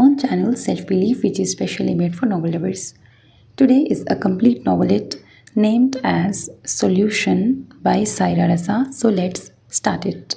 own channel, Self Belief, which is specially made for novel lovers. Today is a complete novelette named as Solution by Saira Rasa. So let's start it.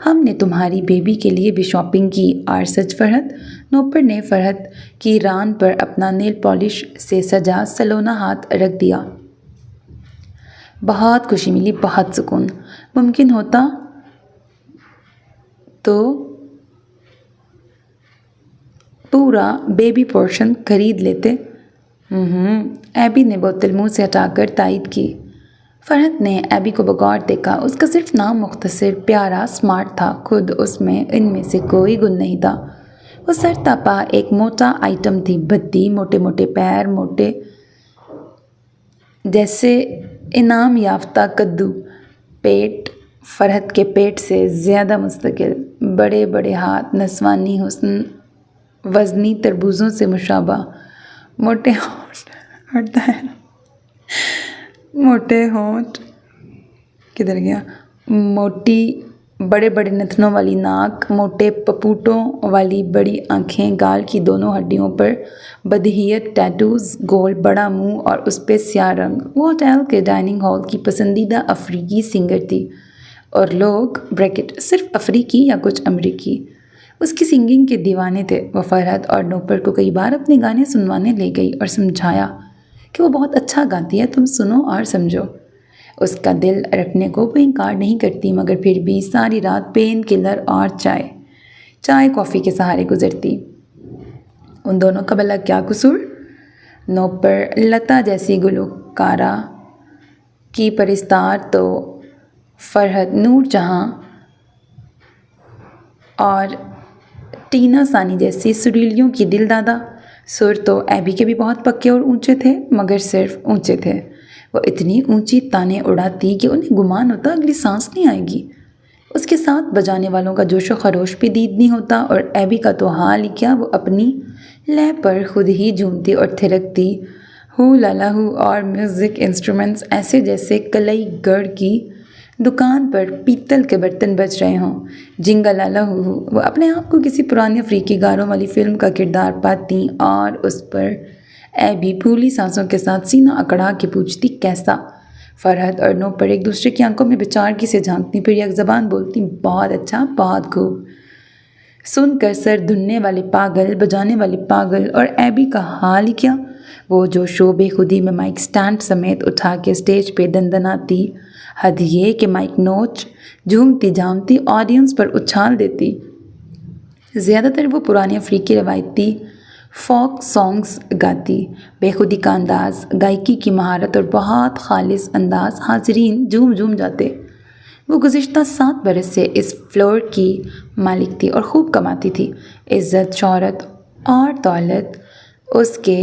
ہم نے تمہاری baby کے لیے بھی shopping کی اور سچ فرحت؟ نوپر نے فرحت کی ران پر اپنا نیل پالش سے سجا سلونا ہاتھ رکھ دیا۔ بہت خوشی ملی، بہت سکون۔ ممکن ہوتا تو پورا بیبی پورشن خرید لیتے۔ ایبی نے بوتل منہ سے ہٹا کر تائید کی۔ فرحت نے ایبی کو بغور دیکھا۔ اس کا صرف نام مختصر، پیارا، سمارٹ تھا، خود اس میں ان میں سے کوئی گن نہیں تھا۔ وہ سر تا پا ایک موٹا آئٹم تھی، بھدی، موٹے موٹے پیر، موٹے جیسے انعام یافتہ کدو۔ پیٹ فرحت کے پیٹ سے زیادہ مستقل، بڑے بڑے ہاتھ، نسوانی حسن، وزنی تربوزوں سے مشابہ، موٹے ہونٹ کدھر گیا، موٹی بڑے بڑے نتنوں والی ناک، موٹے پپوٹوں والی بڑی آنکھیں، گال کی دونوں ہڈیوں پر بدیہیت ٹیٹوز، گول بڑا منہ اور اس پہ سیاہ رنگ۔ وہ ہوٹل کے ڈائننگ ہال کی پسندیدہ افریقی سنگر تھی، اور لوگ صرف افریقی یا کچھ امریکی اس کی سنگنگ کے دیوانے تھے۔ وہ فرحت اور نوپر کو کئی بار اپنے گانے سنوانے لے گئی اور سمجھایا کہ وہ بہت اچھا گاتی ہے، تم سنو اور سمجھو۔ اس کا دل رکھنے کو وہ انکار نہیں کرتی، مگر پھر بھی ساری رات پین کلر اور چائے کافی کے سہارے گزرتی۔ ان دونوں کا بھلا کیا قصور؟ نوپر لتا جیسی گلوکارہ کی پرستار تو فرحت نور جہاں اور ٹینا ثانی جیسی سریلیوں کی دل دادا۔ سر تو ایبی کے بھی بہت پکے اور اونچے تھے، مگر صرف اونچے تھے۔ وہ اتنی اونچی تانے اڑاتی کہ انہیں گمان ہوتا اگلی سانس نہیں آئے گی۔ اس کے ساتھ بجانے والوں کا جوش و خروش بھی دید نہیں ہوتا، اور ایبی کا تو حال ہی کیا، وہ اپنی لے پر خود ہی جھومتی اور تھرکتی، ہو لالا ہو، اور میوزک انسٹرومنٹس ایسے جیسے کلئی گڑھ کی دکان پر پیتل کے برتن بج رہے ہوں۔ جنگا لالا ہو، وہ اپنے آپ کو کسی پرانی افریقی گاروں والی فلم کا کردار پاتی، اور اس پر ایبی پھولی سانسوں کے ساتھ سینہ اکڑا کے پوچھتی، کیسا؟ فرحت اور نوپر ایک دوسرے کی آنکھوں میں بےچارگی سے جھانکتی، پھر یک زبان بولتی، بہت اچھا، بہت خوب۔ سن کر سر دھننے والے پاگل، بجانے والے پاگل، اور ایبی کا حال ہی کیا، وہ جو شعبے خودی میں مائک سٹینڈ سمیت اٹھا کے اسٹیج پہ دندناتی، حد یہ کہ مائک نوچ جھومتی جھامتی آڈینس پر اچھال دیتی۔ زیادہ تر وہ پرانے افریقی روایتی فوک سانگز گاتی۔ بے خودی کا انداز، گائیکی کی مہارت اور بہت خالص انداز، حاضرین جھوم جاتے۔ وہ گزشتہ 7 برس سے اس فلور کی مالک تھی اور خوب کماتی تھی۔ عزت، شہرت اور دولت اس کے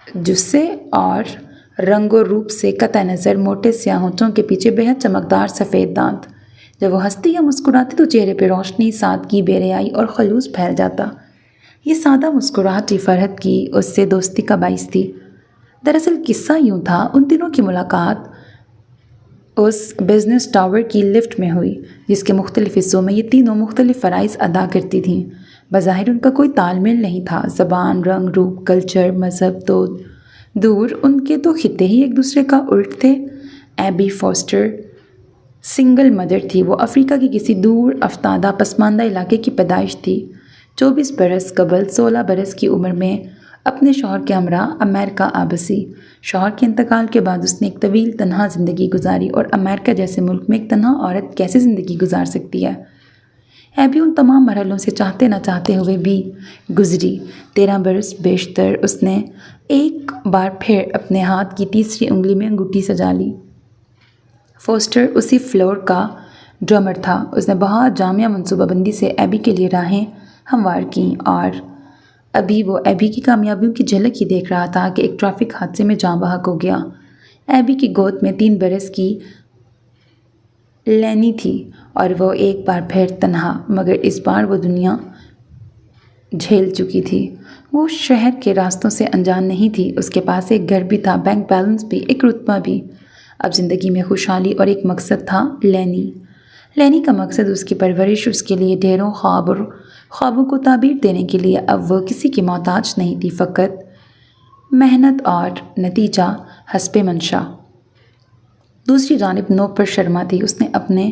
جثے اور رنگ و روپ سے قطع نظر، موٹے سیاہ ہونٹوں کے پیچھے بےحد چمکدار سفید دانت۔ جب وہ ہنستی یا مسکراتی تو چہرے پہ روشنی، سادگی، بے حیائی اور خلوص پھیل جاتا۔ یہ سادہ مسکراہٹ ہی فرحت کی اس سے دوستی کا باعث تھی۔ دراصل قصہ یوں تھا، ان دنوں کی ملاقات اس بزنس ٹاور کی لفٹ میں ہوئی، جس کے مختلف حصوں میں یہ تینوں مختلف فرائض ادا کرتی تھیں۔ بظاہر ان کا کوئی تال میل نہیں تھا، زبان، رنگ، روپ، کلچر، مذہب تو دور، ان کے تو خطے ہی ایک دوسرے کا الٹ تھے۔ ایبی فوسٹر سنگل مدر تھی۔ وہ افریقہ کی کسی دور افتادہ پسماندہ علاقے کی پیدائش تھی۔ 24 برس قبل 16 برس کی عمر میں اپنے شوہر کے ہمراہ امریکہ آ بسی۔ شوہر کے انتقال کے بعد اس نے ایک طویل تنہا زندگی گزاری، اور امریکہ جیسے ملک میں ایک تنہا عورت کیسے زندگی گزار سکتی ہے؟ ایبی ان تمام مرحلوں سے چاہتے نہ چاہتے ہوئے بھی گزری۔ 13 برس بیشتر اس نے ایک بار پھر اپنے ہاتھ کی تیسری انگلی میں انگوٹھی سجا لی۔ فوسٹر اسی فلور کا ڈرمر تھا۔ اس نے بہت جامع منصوبہ بندی سے ایبی کے لیے راہیں ہموار کیں، اور ابھی وہ ایبی کی کامیابیوں کی جھلک ہی دیکھ رہا تھا کہ ایک ٹریفک حادثے میں جاں بحق ہو گیا۔ ایبی کی گود میں 3 برس کی لینی تھی، اور وہ ایک بار پھر تنہا، مگر اس بار وہ دنیا جھیل چکی تھی۔ وہ شہر کے راستوں سے انجان نہیں تھی۔ اس کے پاس ایک گھر بھی تھا، بینک بیلنس بھی، ایک رتبہ بھی۔ اب زندگی میں خوشحالی اور ایک مقصد تھا، لینی کا مقصد اس کی پرورش، اس کے لیے ڈھیروں خواب اور خوابوں کو تعبیر دینے کے لیے اب وہ کسی کی محتاج نہیں تھی، فقط محنت اور نتیجہ حسب منشا۔ دوسری جانب نوپر شرما تھی۔ اس نے اپنے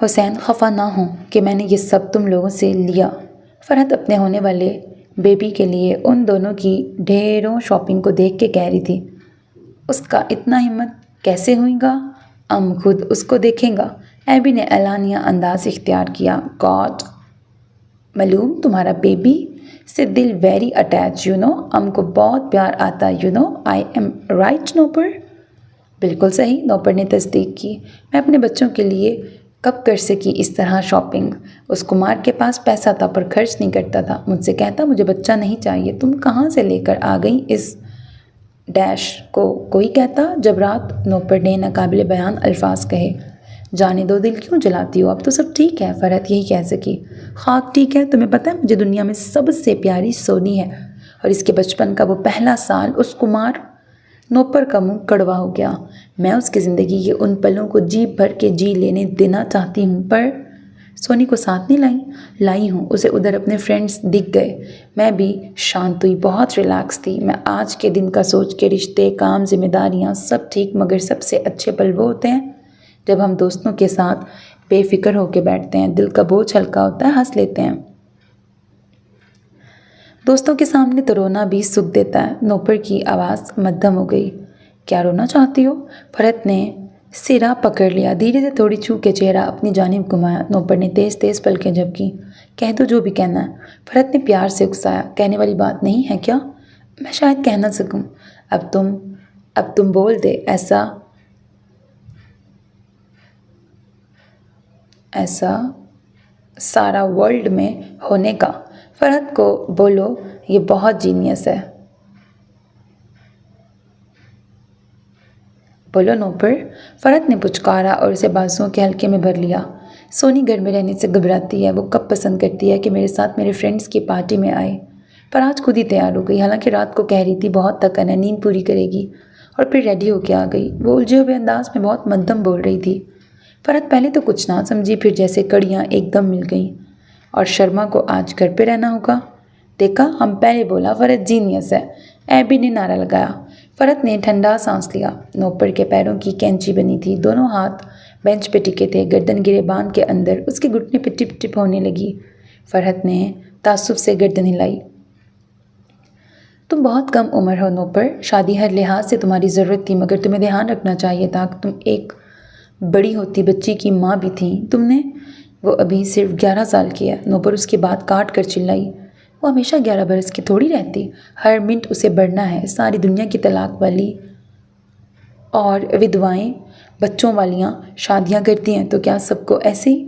حسین خفا نہ ہو کہ میں نے یہ سب تم لوگوں سے لیا۔ فرحت اپنے ہونے والے بیبی کے لیے ان دونوں کی ڈھیروں شاپنگ کو دیکھ کے کہہ رہی تھی، اس کا اتنا ہمت کیسے ہوئی گا، خود اس کو دیکھیں گا۔ ایبی نے اعلانیہ انداز اختیار کیا، گاڈ معلوم تمہارا بیبی سے دل ویری اٹیچ کو بہت پیار آتا آئی ایم رائٹ نوپر؟ بالکل صحیح، نوپر نے تصدیق کی۔ میں اپنے بچوں کے لیے کب کر سکی اس طرح شاپنگ؟ اس کمار کے پاس پیسہ تھا پر خرچ نہیں کرتا تھا، مجھ سے کہتا مجھے بچہ نہیں چاہیے، تم کہاں سے لے کر آ گئی اس ڈیش کو؟ کوئی کہتا جب رات، نوپر نے ناقابل بیان الفاظ کہے۔ جانے دو، دل کیوں جلاتی ہو، اب تو سب ٹھیک ہے، فرحت یہی کہہ سکی۔ خاک ٹھیک ہے، تمہیں پتہ ہے مجھے دنیا میں سب سے پیاری سونی ہے، اور اس کے بچپن کا وہ پہلا سال اس کمار۔ نوپر کا منہ کڑوا ہو گیا۔ میں اس کی زندگی کے ان پلوں کو جی بھر کے جی لینے دینا چاہتی ہوں، پر سونی کو ساتھ نہیں لائی ہوں، اسے ادھر اپنے فرینڈز دکھ گئے۔ میں بھی شانت ہوئی، بہت ریلیکس تھی۔ میں آج کے دن کا سوچ کے رشتے، کام، ذمہ داریاں سب ٹھیک، مگر سب سے اچھے پل وہ ہوتے ہیں جب ہم دوستوں کے ساتھ بے فکر ہو کے بیٹھتے ہیں، دل کا بوجھ ہلکا ہوتا ہے، ہنس لیتے ہیں۔ دوستوں کے سامنے تو رونا بھی سکھ دیتا ہے۔ نوپر کی آواز مدھم ہو گئی۔ کیا رونا چاہتی ہو؟ فرحت نے سرا پکڑ لیا، دھیرے سے تھوڑی چھو کے چہرہ اپنی جانب گھمایا۔ نوپر نے تیز تیز پلکیں جھپکیں۔ کہہ دو جو بھی کہنا ہے۔ فرحت نے پیار سے اکسایا۔ کہنے والی بات نہیں ہے کیا؟ میں شاید کہہ نہ سکوں۔ اب تم بول دے، ایسا سارا ورلڈ میں ہونے کا۔ فرحت کو بولو، یہ بہت جینیس ہے۔ بولو نوپر، فرحت نے پچکارا اور اسے بازوؤں کے حلقے میں بھر لیا۔ سونی گھر میں رہنے سے گھبراتی ہے، وہ کب پسند کرتی ہے کہ میرے ساتھ میرے فرینڈز کی پارٹی میں آئے، پر آج خود ہی تیار ہو گئی، حالانکہ رات کو کہہ رہی تھی بہت تھکن ہے، نیند پوری کرے گی، اور پھر ریڈی ہو کے آ گئی۔ وہ الجھے ہوئے انداز میں بہت مدھم بول رہی تھی۔ فرحت پہلے تو کچھ نہ سمجھی، پھر جیسے کڑیاں ایک دم مل گئیں۔ اور شرما کو آج گھر پہ رہنا ہوگا؟ دیکھا، ہم پہلے بولا فرحت جینیس ہے، ایبی نے نعرہ لگایا۔ فرحت نے ٹھنڈا سانس لیا۔ نوپر کے پیروں کی کینچی بنی تھی، دونوں ہاتھ بینچ پہ ٹکے تھے، گردن گریبان کے اندر، اس کے گھٹنے پہ ٹپ ٹپ ہونے لگی۔ فرحت نے تعصب سے گردن ہلائی۔ تم بہت کم عمر ہو نوپر، شادی ہر لحاظ سے تمہاری ضرورت تھی، مگر تمہیں دھیان رکھنا چاہیے تھا کہ تم ایک بڑی ہوتی بچی کی ماں بھی تھیں۔ تم نے، وہ ابھی صرف 11 سال کی ہے۔ نوپر اس کی بات کاٹ کر چلائی۔ وہ ہمیشہ 11 برس کی تھوڑی رہتی، ہر منٹ اسے بڑھنا ہے۔ ساری دنیا کی طلاق والی اور ودوائیں بچوں والیاں شادیاں کرتی ہیں، تو کیا سب کو ایسے ہی؟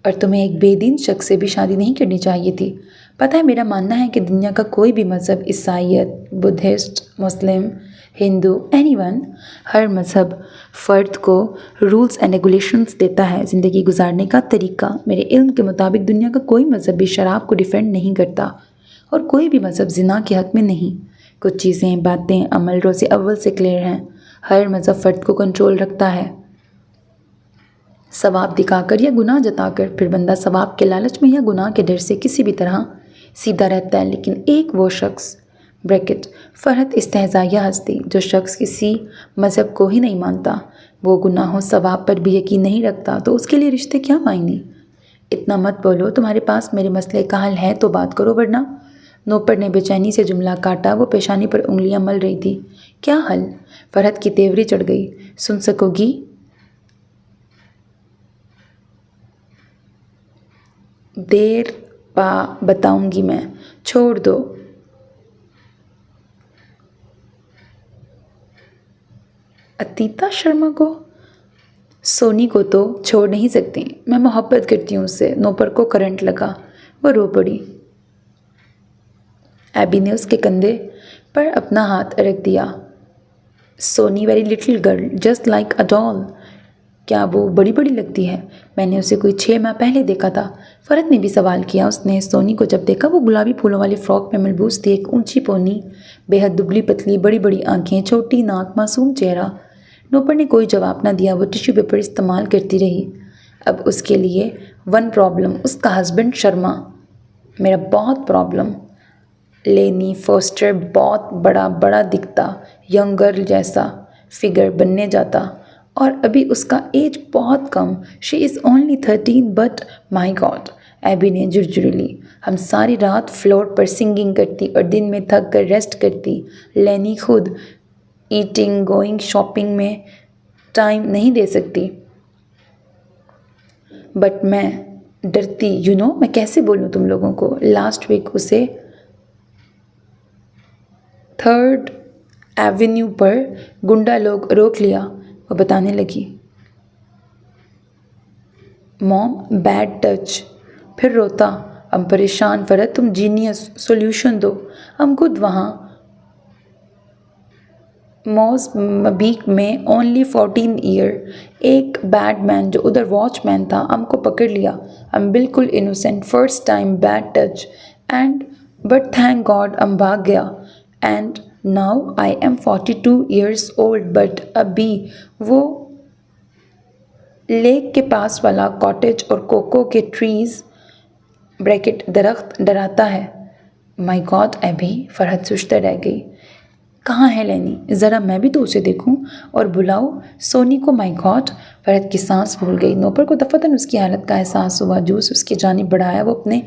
اور تمہیں ایک بے دین شخص سے بھی شادی نہیں کرنی چاہیے تھی۔ پتہ ہے، میرا ماننا ہے کہ دنیا کا کوئی بھی مذہب، عیسائیت، بدھسٹ، مسلم، ہندو، اینی ون، ہر مذہب فرد کو رولز اینڈ ریگولیشنز دیتا ہے زندگی گزارنے کا طریقہ۔ میرے علم کے مطابق دنیا کا کوئی مذہب بھی شراب کو ڈیفینڈ نہیں کرتا، اور کوئی بھی مذہب زنا کے حق میں نہیں۔ کچھ چیزیں، باتیں، عمل روز اول سے کلیئر ہیں۔ ہر مذہب فرد کو کنٹرول رکھتا ہے، ثواب دکھا کر یا گناہ جتا کر۔ پھر بندہ ثواب کے لالچ میں یا گناہ کے ڈر سے کسی بھی طرح سیدھا رہتا ہے، لیکن ایک وہ شخص فرحت استہزائیہ ہنسی، جو شخص کسی مذہب کو ہی نہیں مانتا، وہ گناہ و ثواب پر بھی یقین نہیں رکھتا، تو اس کے لیے رشتے کیا معنی؟ اتنا مت بولو، تمہارے پاس میرے مسئلے کا حل ہے تو بات کرو، ورنہ۔ نوپر نے بے چینی سے جملہ کاٹا، وہ پیشانی پر انگلیاں مل رہی تھی۔ کیا حل؟ فرحت کی تیوری چڑھ گئی۔ سن سکو گی؟ دیر بتاؤں گی میں، چھوڑ دو۔ اتیتا شرما کو؟ سونی کو تو چھوڑ نہیں سکتی، میں محبت کرتی ہوں اس سے۔ نوپر کو کرنٹ لگا، وہ رو پڑی۔ ایبی نے اس کے کندھے پر اپنا ہاتھ رکھ دیا۔ Soni very little girl, just like a doll. کیا وہ بڑی لگتی ہے؟ میں نے اسے کوئی 6 ماہ پہلے دیکھا تھا، فرحت نے بھی سوال کیا۔ اس نے سونی کو جب دیکھا، وہ گلابی پھولوں والے فراک میں ملبوس تھی، ایک اونچی پونی، بے حد دبلی پتلی، بڑی آنکھیں، چھوٹی ناک، معصوم چہرہ۔ نوپر نے کوئی جواب نہ دیا، وہ ٹیشو پیپر استعمال کرتی رہی۔ اب اس کے لیے ون پرابلم، اس کا ہسبینڈ شرما۔ میرا بہت پرابلم۔ لینی فوسٹر بہت بڑا دکھتا، ینگ گرل جیسا فگر بننے جاتا، اور ابھی اس کا ایج بہت کم. She is only 13 but my god. Abby نے جھرجھری لی. ہم ساری رات فلور پر سنگنگ کرتی اور دن میں تھک کر ریسٹ کرتی. لینی خود ایٹنگ گوئنگ شاپنگ میں ٹائم نہیں دے سکتی. بٹ میں ڈرتی میں کیسے بولوں تم لوگوں کو. لاسٹ ویک اسے 3rd ایونیو پر گنڈا لوگ روک لیا. وہ بتانے لگی. موم بیڈ ٹچ. پھر روتا. ہم پریشان. فرحت تم جینیس سولوشن دو. ہم خود وہاں موزمبیق میں اونلی 14 ایئر. ایک بیڈ مین جو ادھر واچ مین تھا ہم کو پکڑ لیا. ہم بالکل innocent. First time bed touch and but thank God ہم بھاگ گیا. And now I am 42 years old. But ابھی وہ لیک کے پاس والا کاٹیج اور کوکو کے ٹریز درخت ڈراتا ہے. مائی گاڈ ایبی. فرحت سوچتے رہ گئی. کہاں ہے لینی؟ ذرا میں بھی تو اسے دیکھوں اور بلاؤ سونی کو. مائی گاڈ. فرحت کی سانس پھول گئی. نوپر کو دفعتاً اس کی حالت کا احساس ہوا. جوس اس کی جانب بڑھایا. وہ اپنے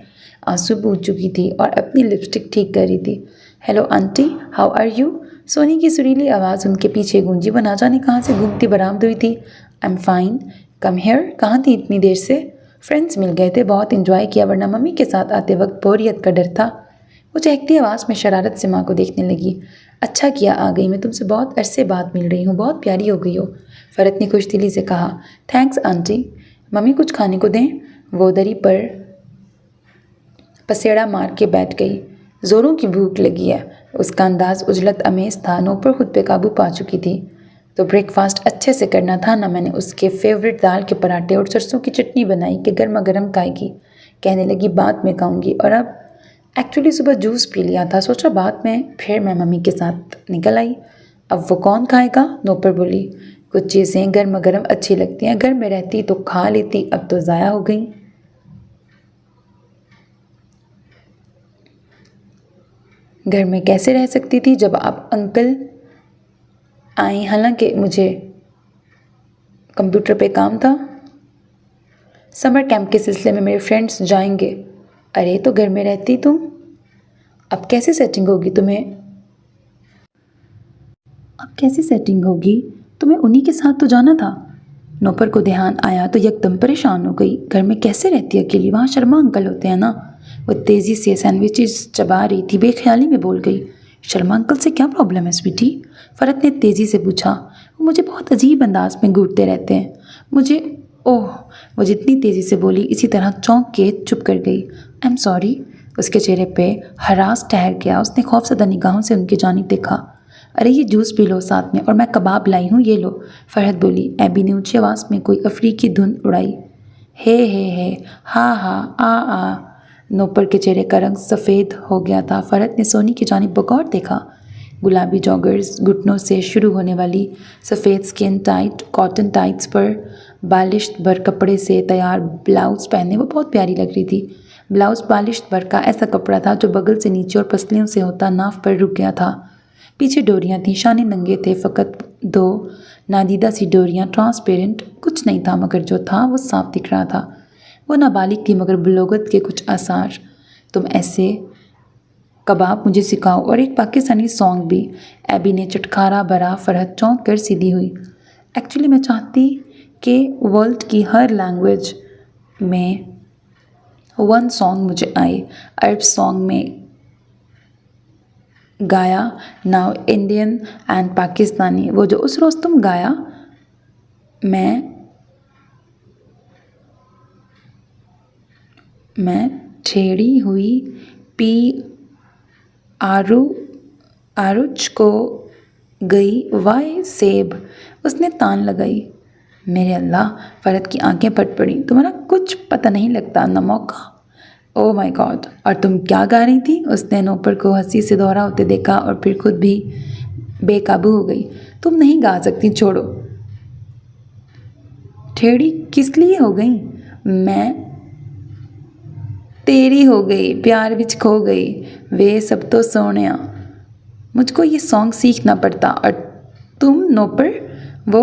آنسو پوچھ چکی تھی اور اپنی لپسٹک ٹھیک کر رہی تھی. Hello aunty how are you? Soni کی سریلی آواز ان کے پیچھے گونجی. وہ نہ جانے کہاں سے گھومتی برآمد ہوئی تھی. I am fine. Come here. کہاں تھی اتنی دیر سے؟ فرینڈس مل گئے تھے. بہت انجوائے کیا ورنہ ممی کے ساتھ آتے وقت بوریت کا ڈر تھا. وہ چہکتی آواز میں شرارت سے ماں کو دیکھنے لگی. اچھا کیا آ گئی. میں تم سے بہت عرصے بعد مل رہی ہوں. بہت پیاری ہو گئی ہو. فرحت نے خوش دلی سے کہا. Thanks aunty. ممی کچھ کھانے کو دیں؟ وہ دری پر پسیڑا مار کے بیٹھ گئی. زوروں کی بھوک لگی ہے. اس کا انداز عجلت امیز تھا. نوپر خود پہ قابو پا چکی تھی. تو بریک فاسٹ اچھے سے کرنا تھا نا. میں نے اس کے فیوریٹ دال کے پراٹھے اور سرسوں کی چٹنی بنائی کہ گرما گرم کھائے گی. کہنے لگی بعد میں کھاؤں گی. اور اب ایکچولی صبح جوس پی لیا تھا. سوچا بعد میں. پھر میں ممی کے ساتھ نکل آئی. اب وہ کون کھائے گا؟ نوپر بولی. کچھ چیزیں گرما گرم اچھی لگتی ہیں. گھر میں رہتی تو کھا لیتی. اب تو ضائع ہو گئیں. گھر میں کیسے رہ سکتی تھی جب آپ انکل آئیں؟ حالانکہ مجھے کمپیوٹر پہ کام تھا. سمر کیمپ کے سلسلے میں میرے فرینڈس جائیں گے. ارے تو گھر میں رہتی تم. اب کیسے سیٹنگ ہوگی تمہیں انہی کے ساتھ تو جانا تھا. نوپر کو دھیان آیا تو یکدم پریشان ہو گئی. گھر میں کیسے رہتی اکیلی؟ وہاں شرما انکل ہوتے ہیں نا. وہ تیزی سے سینڈوچز چبا رہی تھی. بے خیالی میں بول گئی. شرما انکل سے کیا پرابلم ہے سویٹی؟ فرحت نے تیزی سے پوچھا. وہ مجھے بہت عجیب انداز میں گھورتے رہتے ہیں. وہ جتنی تیزی سے بولی اسی طرح چونک کے چپ کر گئی. I am sorry. اس کے چہرے پہ ہراس ٹھہر گیا. اس نے خوفزدہ نگاہوں سے ان کی جانب دیکھا. ارے یہ جوس پی لو ساتھ میں. اور میں کباب لائی ہوں یہ لو. فرحت بولی. ایبی نے اونچی آواز میں کوئی افریقی دھن اڑائی. ہے ہاں ہاں آ. نوپر کے چہرے کا رنگ سفید ہو گیا تھا. فرحت نے سونی کی جانب بغور دیکھا. گلابی جاگرز گھٹنوں سے شروع ہونے والی سفید سکن ٹائٹ کاٹن ٹائٹس پر بالشت بھر کپڑے سے تیار بلاؤز پہنے وہ بہت پیاری لگ رہی تھی. بلاؤز بالشت بھر کا ایسا کپڑا تھا جو بغل سے نیچے اور پسلیوں سے ہوتا ناف پر رک گیا تھا. پیچھے ڈوریاں تھیں. شانے ننگے تھے. فقط 2 نادیدہ سی ڈوریاں. ٹرانسپیرنٹ کچھ نہیں تھا مگر جو تھا وہ صاف دکھ رہا تھا. وہ نابالغ تھی مگر بلوغت کے کچھ آثار. تم ایسے کباب مجھے سکھاؤ اور ایک پاکستانی سانگ بھی. ایبی نے چٹکارا بھرا. فرحت چونک کر سیدھی ہوئی. ایکچولی میں چاہتی کہ ورلڈ کی ہر لینگویج میں 1 سانگ مجھے آئے. عرب سانگ میں گایا. Now Indian and Pakistani. وہ جو اس روز تم گایا. میں ٹھیڑی ہوئی پی آروچ کو گئی وائے سیب. اس نے تان لگائی. میرے اللہ. فرحت کی آنکھیں پھٹ پڑیں. تمہارا کچھ پتہ نہیں لگتا نہ موقع. او مائی گاڈ. اور تم کیا گا رہی تھی؟ اس نے نوپر کو ہنسی سے دوہرا ہوتے دیکھا اور پھر خود بھی بے قابو ہو گئی. تم نہیں گا سکتی. چھوڑو. ٹھیڑی کس لیے ہو گئی؟ میں تیری ہو گئی. پیار وچ کھو گئی. وے سب تو سونیا. مجھ کو یہ سانگ سیکھنا پڑتا. اور تم نوپر. وہ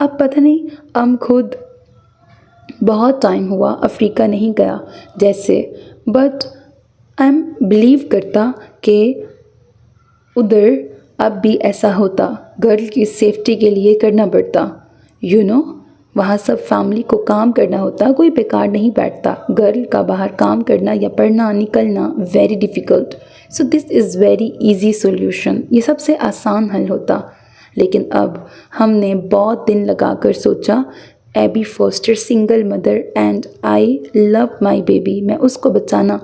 اب پتہ نہیں خود بہت ٹائم ہوا افریقہ نہیں گیا جیسے، بٹ بلیو کرتا کہ ادھر اب بھی ایسا ہوتا، گرل کی سیفٹی کے لیے کرنا پڑتا، وہاں سب فیملی کو کام کرنا ہوتا، کوئی بیکار نہیں بیٹھتا، گرل کا باہر کام کرنا یا پڑھنا نکلنا very difficult, so this is very easy solution, یہ سب سے آسان حل ہوتا۔ لیکن اب ہم نے بہت دن لگا کر سوچا، Abby Foster single mother and I love my baby, میں اس کو بچانا،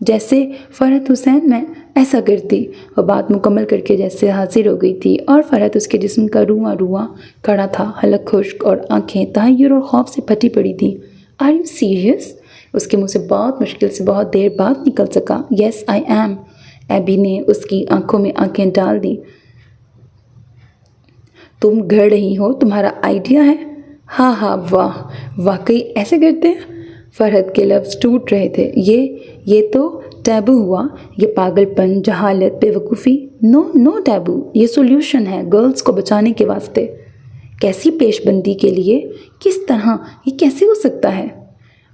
جیسے فرحت حسین میں ایسا کرتی۔ وہ بات مکمل کر کے جیسے حاضر ہو گئی تھی اور فرحت اس کے جسم کا رواں رواں کھڑا تھا، حلق خشک اور آنکھیں تحیر اور خوف سے پھٹی پڑی تھیں۔ Are you serious? اس کے منہ سے بہت مشکل سے بہت دیر بعد نکل سکا۔ یس آئی ایم۔ ایبی نے اس کی آنکھوں میں آنکھیں ڈال دیں۔ تم گھڑ رہی ہو، تمہارا آئیڈیا ہے؟ ہاں واہ، واقعی ایسے کرتے ہیں؟ فرحت کے لفظ ٹوٹ رہے تھے۔ یہ تو ٹیبو ہوا، یہ پاگل پن، جہالت، بے وقوفی۔ نو ٹیبو، یہ سولوشن ہے گرلز کو بچانے کے واسطے۔ کیسی پیش بندی کے لیے؟ کس طرح؟ یہ کیسے ہو سکتا ہے؟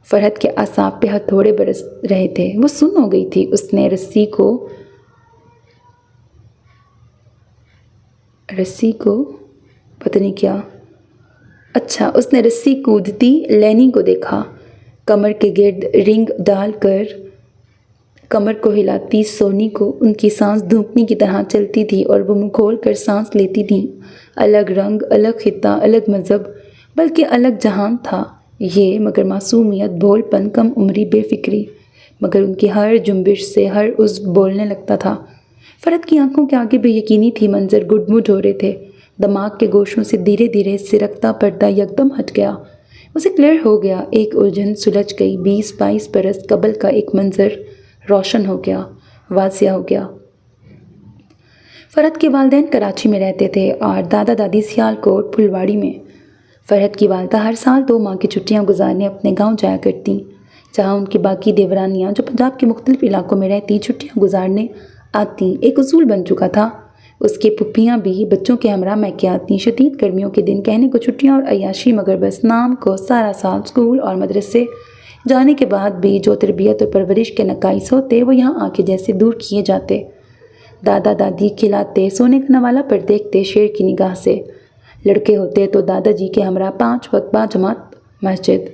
فرحت کے اعصاب پہ ہتھوڑے برس رہے تھے، وہ سن ہو گئی تھی۔ اس نے رسی کو پتہ نہیں کیا، اچھا اس نے رسی کودتی لینی کو دیکھا، کمر کے گرد رنگ ڈال کر کمر کو ہلاتی سونی کو ان کی سانس دھوپنی کی طرح چلتی تھی اور وہ منہ کھول کر سانس لیتی تھیں۔ الگ رنگ، الگ خطہ، الگ مذہب، بلکہ الگ جہان تھا یہ، مگر معصومیت، بھول پن، کم عمری، بے فکری، مگر ان کی ہر جنبش سے ہر عضو بولنے لگتا تھا۔ فرحت کی آنکھوں کے آگے بے یقینی تھی، منظر گڈ مڈ ہو رہے تھے، دماغ کے گوشوں سے دھیرے دھیرے سرکتا پردہ یکدم ہٹ گیا، اسے کلیئر ہو گیا، ایک الجھن سلجھ گئی، 20-22 برس قبل کا ایک منظر روشن ہو گیا، واضح ہو گیا۔ فرحت کے والدین کراچی میں رہتے تھے اور دادا دادی سیالکوٹ پھلواڑی میں۔ فرحت کی والدہ ہر سال 2 ماہ کی چھٹیاں گزارنے اپنے گاؤں جایا کرتیں، جہاں ان کی باقی دیورانیاں جو پنجاب کے مختلف علاقوں میں رہتی چھٹیاں گزارنے آتیں، ایک اصول بن چکا تھا۔ اس کے پھپھیاں بھی بچوں کے ہمراہ میکے آتیں، شدید گرمیوں کے دن کہنے کو چھٹیاں اور عیاشی، مگر بس نام کو سارا سال اسکول اور مدرسے جانے کے بعد بھی جو تربیت اور پرورش کے نقائص ہوتے وہ یہاں آ کے جیسے دور کیے جاتے۔ دادا دادی کھلاتے، سونے کا نوالہ پر دیکھتے شیر کی نگاہ سے۔ لڑکے ہوتے تو دادا جی کے ہمراہ 5 وقت باجماعت مسجد،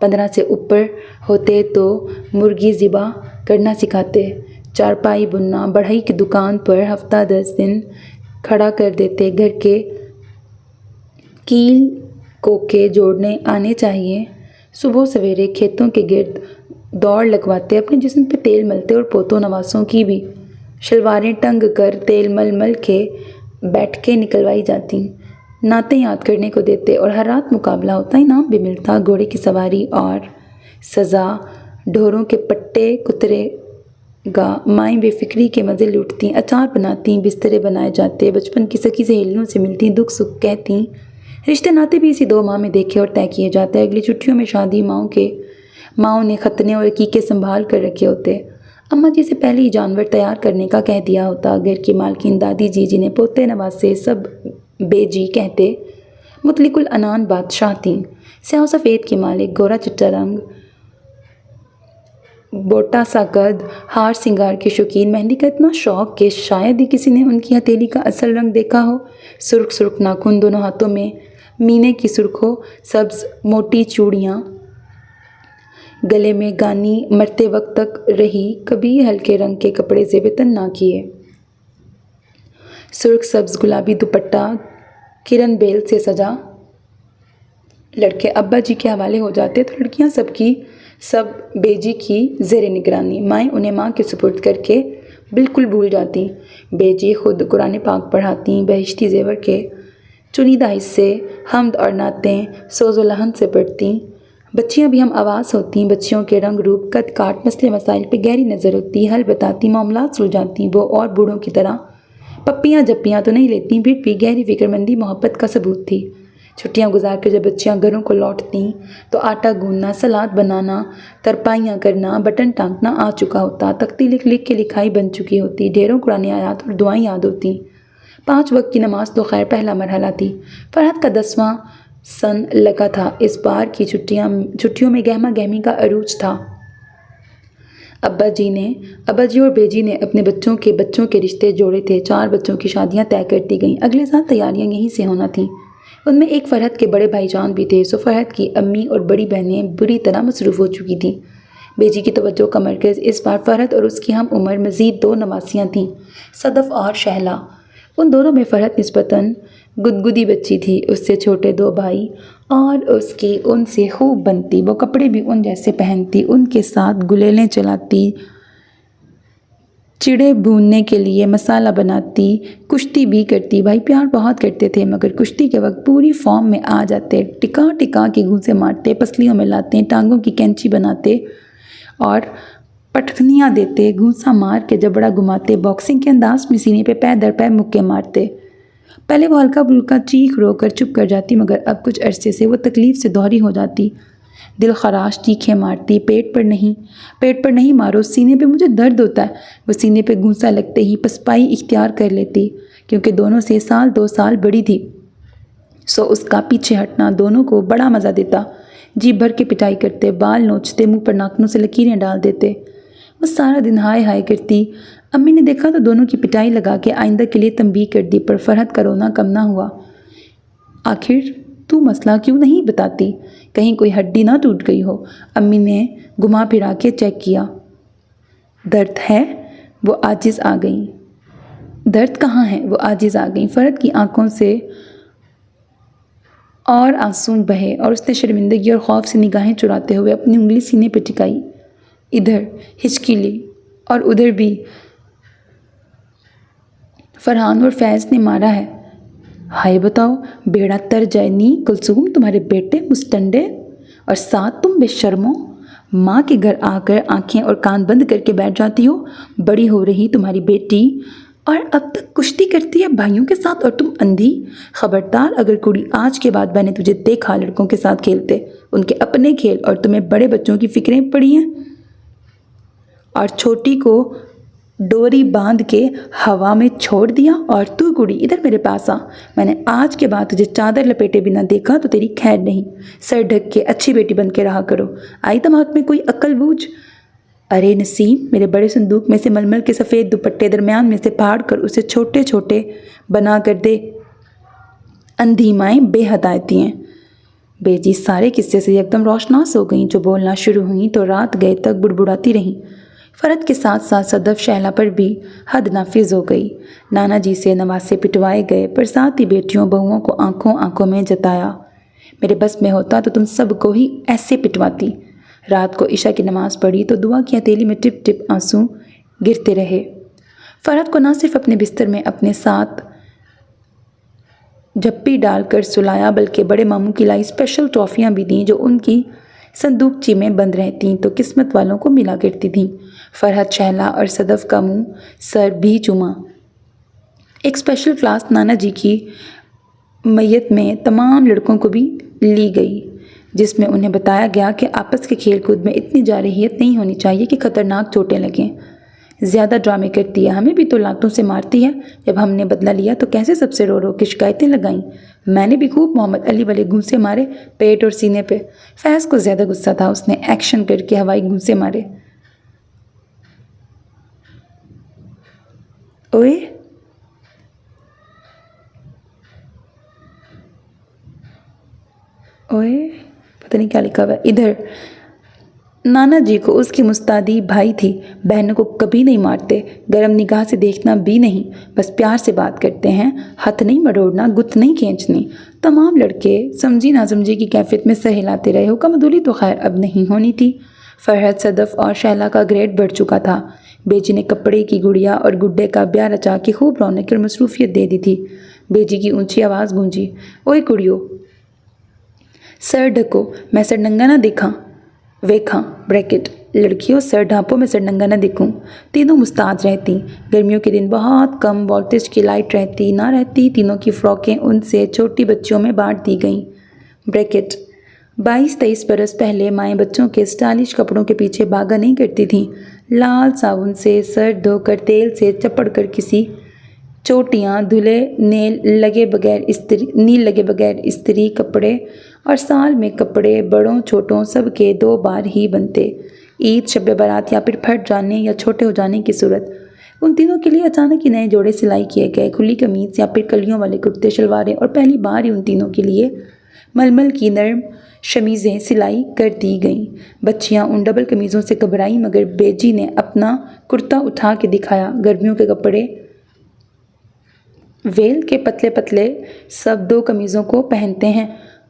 15 سے اوپر ہوتے تو مرغی ذبح کرنا سکھاتے، چارپائی بننا، بڑھئی کی دکان پر ہفتہ 10 دن کھڑا کر دیتے، گھر کے کیل کوکے جوڑنے آنے چاہیے، صبح سویرے کھیتوں کے گرد دوڑ لگواتے، اپنے جسم پہ تیل ملتے اور پوتوں نواسوں کی بھی شلواریں ٹنگ کر تیل مل کے بیٹھ کے نکلوائی جاتی، نعتیں یاد کرنے کو دیتے اور ہر رات مقابلہ ہوتا، انعام بھی ملتا، گھوڑے کی سواری اور سزا، ڈھوروں کے پٹے کترے گا، مائیں بے فکری کے مزے لوٹتیں، اچار بناتیں، بسترے بنائے جاتے، بچپن کی سکی سہیلیوں سے ملتیں، دکھ سکھ کہتیں، رشتے ناتے بھی اسی 2 ماہ میں دیکھے اور طے کیے جاتے، اگلی چھٹیوں میں شادی، ماؤں نے ختنے اور عقیقے سنبھال کر رکھے ہوتے، اماں جی سے پہلے ہی جانور تیار کرنے کا کہہ دیا ہوتا، گھر کی مالکین دادی جی جنہیں پوتے نواسے سب بے جی کہتے، مطلق العنان بادشاہ تھیں، سیاہ و سفید کی مالک، گورا چٹا رنگ، بوٹا سا قد، ہار سنگار کے شوقین، مہندی کا اتنا شوق کہ شاید ہی کسی نے ان کی ہتھیلی کا اصل رنگ دیکھا ہو، سرخ ناخن، دونوں ہاتھوں میں مینے کی سرخ سبز موٹی چوڑیاں، گلے میں گانی مرتے وقت تک رہی، کبھی ہلکے رنگ کے کپڑے سے وطن نہ کیے، سرخ سبز گلابی دوپٹہ کرن بیل سے سجا۔ لڑکے ابا جی کے حوالے ہو جاتے تو لڑکیاں سب بے جی کی زیر نگرانی، مائیں انہیں ماں کے سپرد کر کے بالکل بھول جاتی، بے جی خود قرآن پاک پڑھاتیں، بہشتی زیور کے چنیدہ حصے، حمد اور نعتیں سوز و لحن سے پڑھتیں، بچیاں بھی ہم آواز ہوتیں، بچیوں کے رنگ روپ، قد کاٹ، مسئلے مسائل پہ گہری نظر ہوتی، حل بتاتی، معاملات سلجھاتی، وہ اور بوڑھوں کی طرح پپیاں جپیاں تو نہیں لیتیں، بھی گہری فکر مندی محبت کا ثبوت تھی۔ چھٹیاں گزار کر جب بچیاں گھروں کو لوٹتیں تو آٹا گوندنا، سلاد بنانا، ترپائیاں کرنا، بٹن ٹانکنا آ چکا ہوتا، تختی لکھ کے لکھائی بن چکی ہوتی، ڈھیروں قرآن آیات اور دعائیں یاد ہوتیں، 5 وقت کی نماز تو خیر پہلا مرحلہ تھی۔ فرحت کا 10واں سن لگا تھا۔ اس بار کی چھٹیوں میں گہما گہمی کا عروج تھا۔ ابا جی اور بیجی نے اپنے بچوں کے رشتے جوڑے تھے۔ 4 بچوں کی شادیاں طے کر دی گئیں۔ اگلے سال تیاریاں یہیں سے ہونا تھیں۔ ان میں ایک فرحت کے بڑے بھائی جان بھی تھے، سو فرحت کی امی اور بڑی بہنیں بری طرح مصروف ہو چکی تھیں۔ بیجی کی توجہ کا مرکز اس بار فرحت اور اس کی ہم عمر مزید 2 نواسیاں تھیں، صدف اور شہلا۔ ان دونوں میں فرحت نسبتاً گدگدی بچی تھی۔ اس سے چھوٹے 2 بھائی اور اس کی ان سے خوب بنتی۔ وہ کپڑے بھی ان جیسے پہنتی، ان کے ساتھ گلیلیں چلاتی، چڑے بھوننے کے لیے مسالہ بناتی، کشتی بھی کرتی۔ بھائی پیار بہت کرتے تھے، مگر کشتی کے وقت پوری فارم میں آ جاتے، ٹکا ٹکا کے گھونسے مارتے، پسلیوں میں لاتے، ٹانگوں کی کینچی بناتے اور پٹخنیاں دیتے، گھونسا مار کے جبڑا گھماتے، باکسنگ کے انداز میں سینے پہ پیر در پیر مکے مارتے۔ پہلے وہ ہلکا پھلکا چیخ رو کر چپ کر جاتی، مگر اب کچھ عرصے سے وہ تکلیف سے دوہری ہو جاتی، دل خراش چیخیں مارتی، پیٹ پر نہیں مارو، سینے پہ مجھے درد ہوتا ہے۔ وہ سینے پہ گھونسا لگتے ہی پسپائی اختیار کر لیتی، کیونکہ دونوں سے 2 سال بڑی تھی، سو اس کا پیچھے ہٹنا دونوں کو بڑا مزہ دیتا۔ جی بھر کے پٹائی کرتے، بال نوچتے، منہ پر ناخنوں سے لکیریں ڈال دیتے۔ وہ سارا دن ہائے ہائے کرتی۔ امی نے دیکھا تو دونوں کی پٹائی لگا کے آئندہ کے لیے تنبیہ کر دی، پر فرحت کا رونا کم نہ ہوا۔ آخر تو مسئلہ کیوں نہیں بتاتی؟ کہیں کوئی ہڈی نہ ٹوٹ گئی ہو؟ امی نے گھما پھرا کے چیک کیا۔ درد ہے؟ وہ عاجز آ گئیں۔ درد کہاں ہے؟ وہ عاجز آ گئیں۔ فرحت کی آنکھوں سے اور آنسو بہے اور اس نے شرمندگی اور خوف سے نگاہیں چراتے ہوئے اپنی انگلی سینے پہ ٹکائی۔ ادھر ہچکی لی اور ادھر بھی۔ فرحان اور فیض نے مارا ہے۔ ہائے بتاؤ، بیڑا تر جائے نی کلثوم، تمہارے بیٹے مستنڈے اور ساتھ تم بے شرمو، ماں کے گھر آ کر آنکھیں اور کان بند کر کے بیٹھ جاتی ہو۔ بڑی ہو رہی تمہاری بیٹی اور اب تک کشتی کرتی ہے بھائیوں کے ساتھ، اور تم اندھی۔ خبردار اگر کڑی آج کے بعد میں نے تجھے دیکھا لڑکوں کے ساتھ کھیلتے، ان کے اپنے کھیل، اور تمہیں بڑے بچوں کی فکریں پڑی ہیں، اور چھوٹی کو ڈوری باندھ کے ہوا میں چھوڑ دیا، اور تو کڑی ادھر میرے پاس آ، میں نے آج کے بعد تجھے چادر لپیٹے بنا دیکھا تو تیری خیر نہیں۔ سر ڈھک کے اچھی بیٹی بن کے رہا کرو۔ آئی دماغ میں کوئی عقل بوجھ؟ ارے نسیم، میرے بڑے صندوق میں سے ململ کے سفید دوپٹے درمیان میں سے پھاڑ کر اسے چھوٹے چھوٹے بنا کر دے۔ اندھی مائیں بے ہدایتی ہیں۔ بیجی سارے قصے سے یکدم روشناس ہو گئیں۔ جو بولنا شروع ہوئیں تو رات گئے تک بڑبڑاتی رہیں۔ فرحت کے ساتھ ساتھ صدف شہلا پر بھی حد نافذ ہو گئی۔ نانا جی سے نواسے پٹوائے گئے، پر ساتھ ہی بیٹیوں بہوؤں کو آنکھوں میں جتایا۔ میرے بس میں ہوتا تو تم سب کو ہی ایسے پٹواتی۔ رات کو عشاء کی نماز پڑھی تو دعا کی ہتھیلی میں ٹپ ٹپ آنسو گرتے رہے۔ فرحت کو نہ صرف اپنے بستر میں اپنے ساتھ جھپی ڈال کر سلایا، بلکہ بڑے ماموں کی لائی اسپیشل ٹرافیاں بھی دیں، جو ان کی صندوقچی میں بند رہتیں تو قسمت والوں کو ملا کرتی تھیں۔ فرحت، شہلا اور صدف کا منہ سر بھی چوما۔ ایک اسپیشل کلاس نانا جی کی میت میں تمام لڑکوں کو بھی لی گئی، جس میں انہیں بتایا گیا کہ آپس کے کھیل کود میں اتنی جارحیت نہیں ہونی چاہیے کہ خطرناک چوٹیں لگیں۔ زیادہ ڈرامے کرتی ہے، ہمیں بھی تو لاتوں سے مارتی ہے۔ جب ہم نے بدلہ لیا تو کیسے سب سے رو رو کے شکایتیں لگائیں۔ میں نے بھی خوب محمد علی والے گھونسے مارے پیٹ اور سینے پہ۔ فیض کو زیادہ غصہ تھا، اس نے ایکشن کر کے ہوائی گھونسے مارے۔ اوئے پتہ نہیں کیا لکھا ہوا ہے ادھر۔ نانا جی کو اس کی مستعدی بھائی تھی، بہنوں کو کبھی نہیں مارتے، گرم نگاہ سے دیکھنا بھی نہیں، بس پیار سے بات کرتے ہیں، ہاتھ نہیں مروڑنا، گت نہیں کھینچنی۔ تمام لڑکے سمجھی نہ سمجھی کی کیفیت میں سر ہلاتے رہے۔ حکم عدولی تو خیر اب نہیں ہونی تھی۔ فرحت، صدف اور شہلا کا گریڈ بڑھ چکا تھا۔ بیجی نے کپڑے کی گڑیا اور گڈے کا بیاہ رچا کے خوب رونق اور مصروفیت دے دی تھی۔ بیجی کی اونچی آواز گونجی، اوئے کڑیو، سر ڈھکو، میں سر ننگا نہ دیکھاں ویکھاں بریکٹ، لڑکیوں سر ڈھانپو میں سر ننگا نہ دیکھوں۔ تینوں مستعد رہتی۔ گرمیوں کے دن بہت کم وولٹیج کی لائٹ رہتی، تینوں کی فراکیں ان سے چھوٹی بچیوں میں بانٹ دی گئیں۔ بریکٹ 22-23 برس پہلے مائیں بچوں کے اسٹائلش کپڑوں کے پیچھے بھاگا نہیں کرتی تھیں۔ لال صابن سے سر دھو کر تیل سے چپڑ کر کسی چوٹیاں، دھلے نیل لگے بغیر استری کپڑے، اور سال میں کپڑے بڑوں چھوٹوں سب کے 2 بار ہی بنتے، عید، شب برات یا پھر پھٹ جانے یا چھوٹے ہو جانے کی صورت۔ ان تینوں کے لیے اچانک ہی نئے جوڑے سلائی کیے گئے، کھلی قمیض یا پھر کلیوں والے کرتے شلواریں، اور پہلی بار ہی ان تینوں کے لیے ململ کی نرم شمیزیں سلائی کر دی گئیں۔ بچیاں ان ڈبل قمیضوں سے گھبرائیں، مگر بیجی نے اپنا کرتا اٹھا کے دکھایا۔ گرمیوں کے کپڑے ویل کے پتلے پتلے سب 2 قمیضوں کو پہنتے ہیں،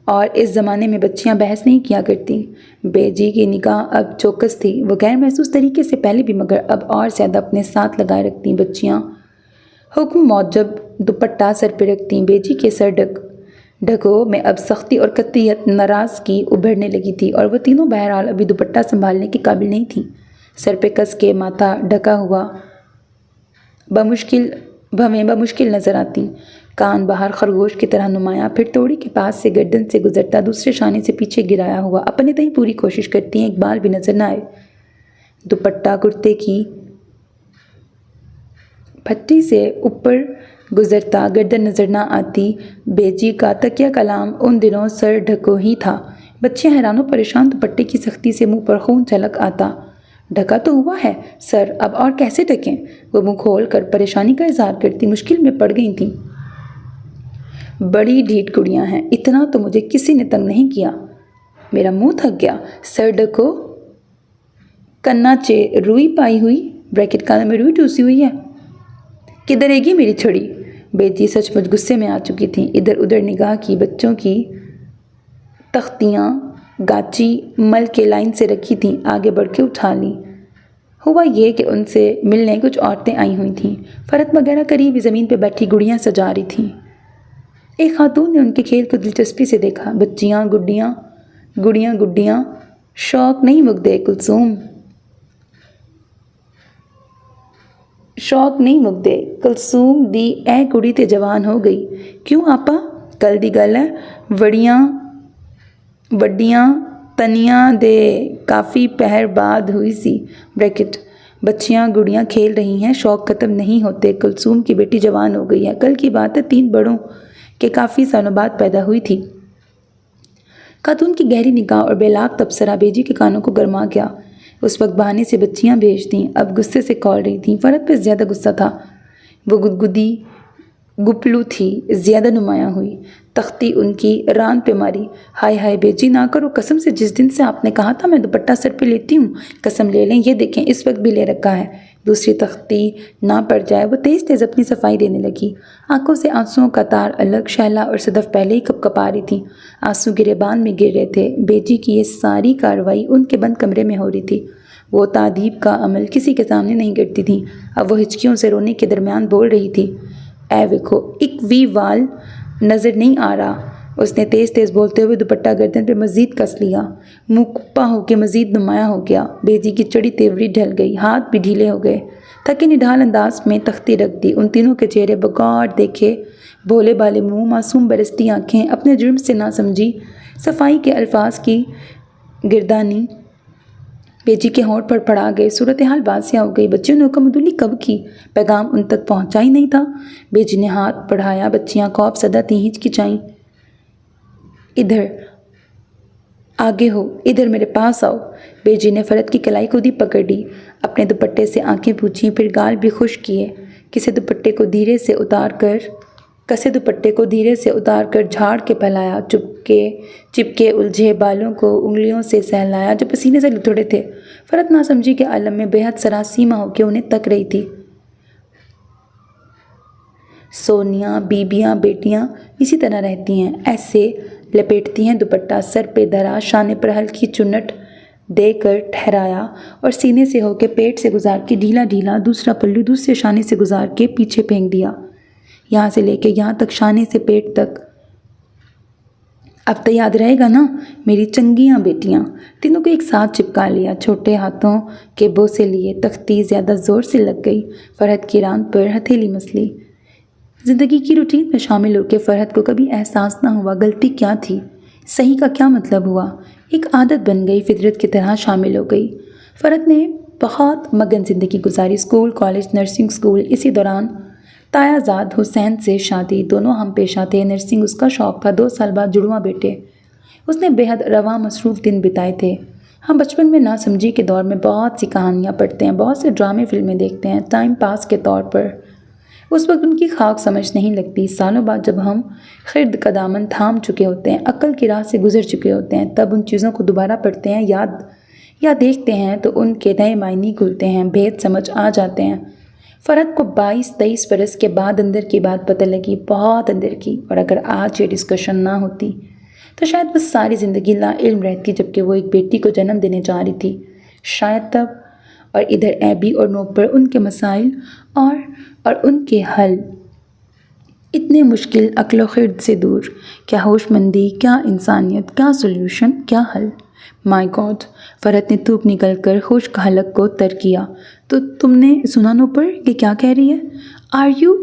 اور اس زمانے میں بچیاں بحث نہیں کیا کرتی۔ بیجی کی نگاہ اب چوکس تھی، وہ غیر محسوس طریقے سے پہلے بھی مگر اب اور زیادہ اپنے ساتھ لگائے رکھتی بچیاں حکم موجب دوپٹہ سر پہ رکھتی۔ بیجی کے سر ڈھکوں میں اب سختی اور قطعیت ناراضگی ابھرنے لگی تھی، اور وہ تینوں بہرحال ابھی دوپٹہ سنبھالنے کے قابل نہیں تھیں۔ سر پہ کس کے ماتھا ڈھکا ہوا بمشکل نظر آتی، کان باہر خرگوش کی طرح نمایاں، پھر توڑی کے پاس سے گردن سے گزرتا دوسرے شانے سے پیچھے گرایا ہوا اپنے تئیں پوری کوشش کرتی ہیں ایک بال بھی نظر نہ آئے۔ دوپٹہ کرتے کی پھٹی سے اوپر گزرتا، گردن نظر نہ آتی۔ بیجی کا تکیہ کلام ان دنوں سر ڈھکوں ہی تھا۔ بچیاں حیران و پریشان، دوپٹے کی سختی سے منہ پر خون چھلک آتا۔ ڈھکا تو ہوا ہے سر، اب اور کیسے ڈھکیں؟ وہ منہ کھول کر پریشانی کا اظہار کرتی مشکل میں پڑ گئی تھیں۔ بڑی ڈھیٹ گڑیاں ہیں، اتنا تو مجھے کسی نے تنگ نہیں کیا، میرا منہ تھک گیا۔ سر ڈھکو، کناچے روئی پائی ہوئی، کانوں میں روئی ٹوسی ہوئی ہے، کدھر ہے گی میری چھڑی؟ بیٹی سچ مچ غصے میں آ چکی تھیں، ادھر ادھر نگاہ کی، بچوں کی تختیاں گاچی مل کے لائن سے رکھی تھیں، آگے بڑھ کے اٹھا لی۔ ہوا یہ کہ ان سے ملنے کچھ عورتیں آئی ہوئی تھیں، فرت وغیرہ قریب ہی زمین پہ بیٹھی گڑیاں سجا رہی تھیں۔ ایک خاتون نے ان کے کھیل کو دلچسپی سے دیکھا۔ بچیاں گڈیاں شوق نہیں مکدے کلثوم، کلثوم دی اے کڑی تے جوان ہو گئی۔ کیوں آپا؟ کل دی گل ہے، وڈیاں تنیاں دے کافی پہر بعد ہوئی سی۔ بچیاں گڑیاں کھیل رہی ہیں، شوق ختم نہیں ہوتے، کلثوم کی بیٹی جوان ہو گئی ہے، کل کی بات ہے، 3 بڑوں کے کافی سالوں بعد پیدا ہوئی تھی۔ خاتون کی گہری نگاہ اور بے لاگ تبصرہ بیجی کے کانوں کو گرما گیا۔ اس وقت بہانے سے بچیاں بھیج دیں، اب غصے سے کھول رہی تھیں۔ فرد پہ زیادہ غصہ تھا، وہ گدگدی گپلو تھی، زیادہ نمایاں ہوئی، تختی ان کی ران پہ ماری۔ ہائے ہائے بیجی نہ کرو قسم سے، جس دن سے آپ نے کہا تھا میں دوپٹہ سر پہ لیتی ہوں، قسم لے لیں، یہ دیکھیں اس وقت بھی لے رکھا ہے، دوسری تختی نہ پڑ جائے۔ وہ تیز تیز اپنی صفائی دینے لگی، آنکھوں سے آنسوؤں کا تار الگ، شہلا اور صدف پہلے ہی کپکپا رہی تھیں، آنسو گریبان میں گر رہے تھے۔ بیجی کی یہ ساری کارروائی ان کے بند کمرے میں ہو رہی تھی، وہ تادیب کا عمل کسی کے سامنے نہیں کرتی تھیں۔ اب وہ ہچکیوں سے رونے کے درمیان بول رہی تھی، اے ویکھو، ایک وی وال نظر نہیں آ رہا۔ اس نے تیز تیز بولتے ہوئے دوپٹہ گردن پہ مزید کس لیا، منہ کپا ہو کے مزید نمایاں ہو گیا۔ بیجی کی چڑی تیوری ڈھل گئی، ہاتھ بھی ڈھیلے ہو گئے، تھکے نڈھال انداز میں تختی رکھ دی۔ ان تینوں کے چہرے بغور دیکھے، بھولے بالے منہ، معصوم برستی آنکھیں، اپنے جرم سے نہ سمجھی صفائی کے الفاظ کی گردانی بیجی کے ہونٹ پر پڑا گئے۔ صورتحال واضح ہو گئی، بچیوں نے حکم عدولی کب کی؟ پیغام ان تک پہنچا ہی نہیں تھا۔ بیجی نے ہاتھ بڑھایا، بچیاں خوف زدہ تھیں، ہچکچائیں۔ ادھر آگے ہو، ادھر میرے پاس آؤ۔ بیجی نے فرد کی کلائی خود ہی پکڑ لی، اپنے دوپٹے سے آنکھیں پوچھیں، پھر گال بھی خشک کیے، کسے دوپٹے کو دھیرے سے اتار کر جھاڑ کے پھیلایا، چپکے الجھے بالوں کو انگلیوں سے سہلایا جو پسینے سے لتھڑے تھے۔ فرد نہ سمجھی کے عالم میں بے حد سراسیمہ ہو کے انہیں تک رہی تھی۔ سونیاں بیبیاں بیٹیاں اسی طرح رہتی ہیں، ایسے لپیٹتی ہیں دوپٹہ، سر پہ دھرا، شانے پر ہلکی چنٹ دے کر ٹھہرایا اور سینے سے ہو کے پیٹ سے گزار کے ڈھیلا ڈھیلا دوسرا پلو دوسرے شانے سے گزار کے پیچھے پھینک دیا، یہاں سے لے کے یہاں تک، شانے سے پیٹ تک۔ اب تو یاد رہے گا نا میری چنگیاں بیٹیاں؟ تینوں کو ایک ساتھ چپکا لیا، چھوٹے ہاتھوں کے بوسے لیے، تختی زیادہ زور سے لگ گئی، فرحت کی ران پر ہتھیلی مسلی۔ زندگی کی روٹین میں شامل ہو کے فرحت کو کبھی احساس نہ ہوا غلطی کیا تھی، صحیح کا کیا مطلب ہوا، ایک عادت بن گئی، فطرت کی طرح شامل ہو گئی۔ فرحت نے بہت مگن زندگی گزاری، اسکول، کالج، نرسنگ اسکول، اسی دوران تایازاد حسین سے شادی، دونوں ہم پیشہ تھے، نرسنگ اس کا شوق تھا، 2 سال بعد جڑواں بیٹے۔ اس نے بے حد رواں مصروف دن بتائے تھے۔ ہم بچپن میں ناسمجھی کے دور میں بہت سی کہانیاں پڑھتے ہیں، بہت سے ڈرامے فلمیں دیکھتے ہیں ٹائم پاس کے طور پر۔ اس وقت ان کی خاک سمجھ نہیں لگتی۔ سالوں بعد جب ہم خرد کا دامن تھام چکے ہوتے ہیں، عقل کی راہ سے گزر چکے ہوتے ہیں، تب ان چیزوں کو دوبارہ پڑھتے ہیں یا دیکھتے ہیں تو ان کے نئے معنی کھلتے ہیں، بھید سمجھ آ جاتے ہیں۔ فرد کو 22-23 برس کے بعد اندر کی بات پتہ لگی، بہت اندر کی، اور اگر آج یہ ڈسکشن نہ ہوتی تو شاید بس ساری زندگی لا علم رہتی، جبکہ وہ ایک بیٹی کو جنم دینے جا رہی تھی شاید تب۔ اور ادھر ایبی اور نوپر، ان کے مسائل اور ان کے حل اتنے مشکل، عقل و خرد سے دور۔ کیا ہوش مندی، کیا انسانیت، کیا سولوشن، کیا حل! مائی گاڈ! فرحت نے تھوک نکل کر خشک حلق کو تر کیا۔ تو تم نے سنا نوپر، یہ کیا کہہ رہی ہے؟ آر یو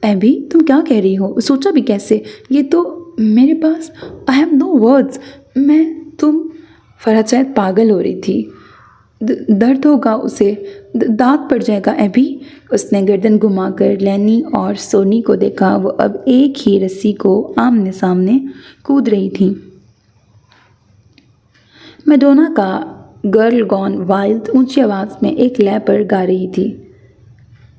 ایبی، تم کیا کہہ رہی ہو؟ سوچا بھی کیسے؟ یہ تو میرے پاس آئی ہیو نو ورڈز۔ فرحت شاید پاگل ہو رہی تھی۔ درد ہوگا اسے، داغ پڑ جائے گا ایبی۔ اس نے گردن گھما کر لینی اور سونی کو دیکھا، وہ اب ایک ہی رسی کو آمنے سامنے کود رہی تھیں۔ میڈونا کا گرل گون وائلڈ اونچی آواز میں ایک لے پر گا رہی تھی۔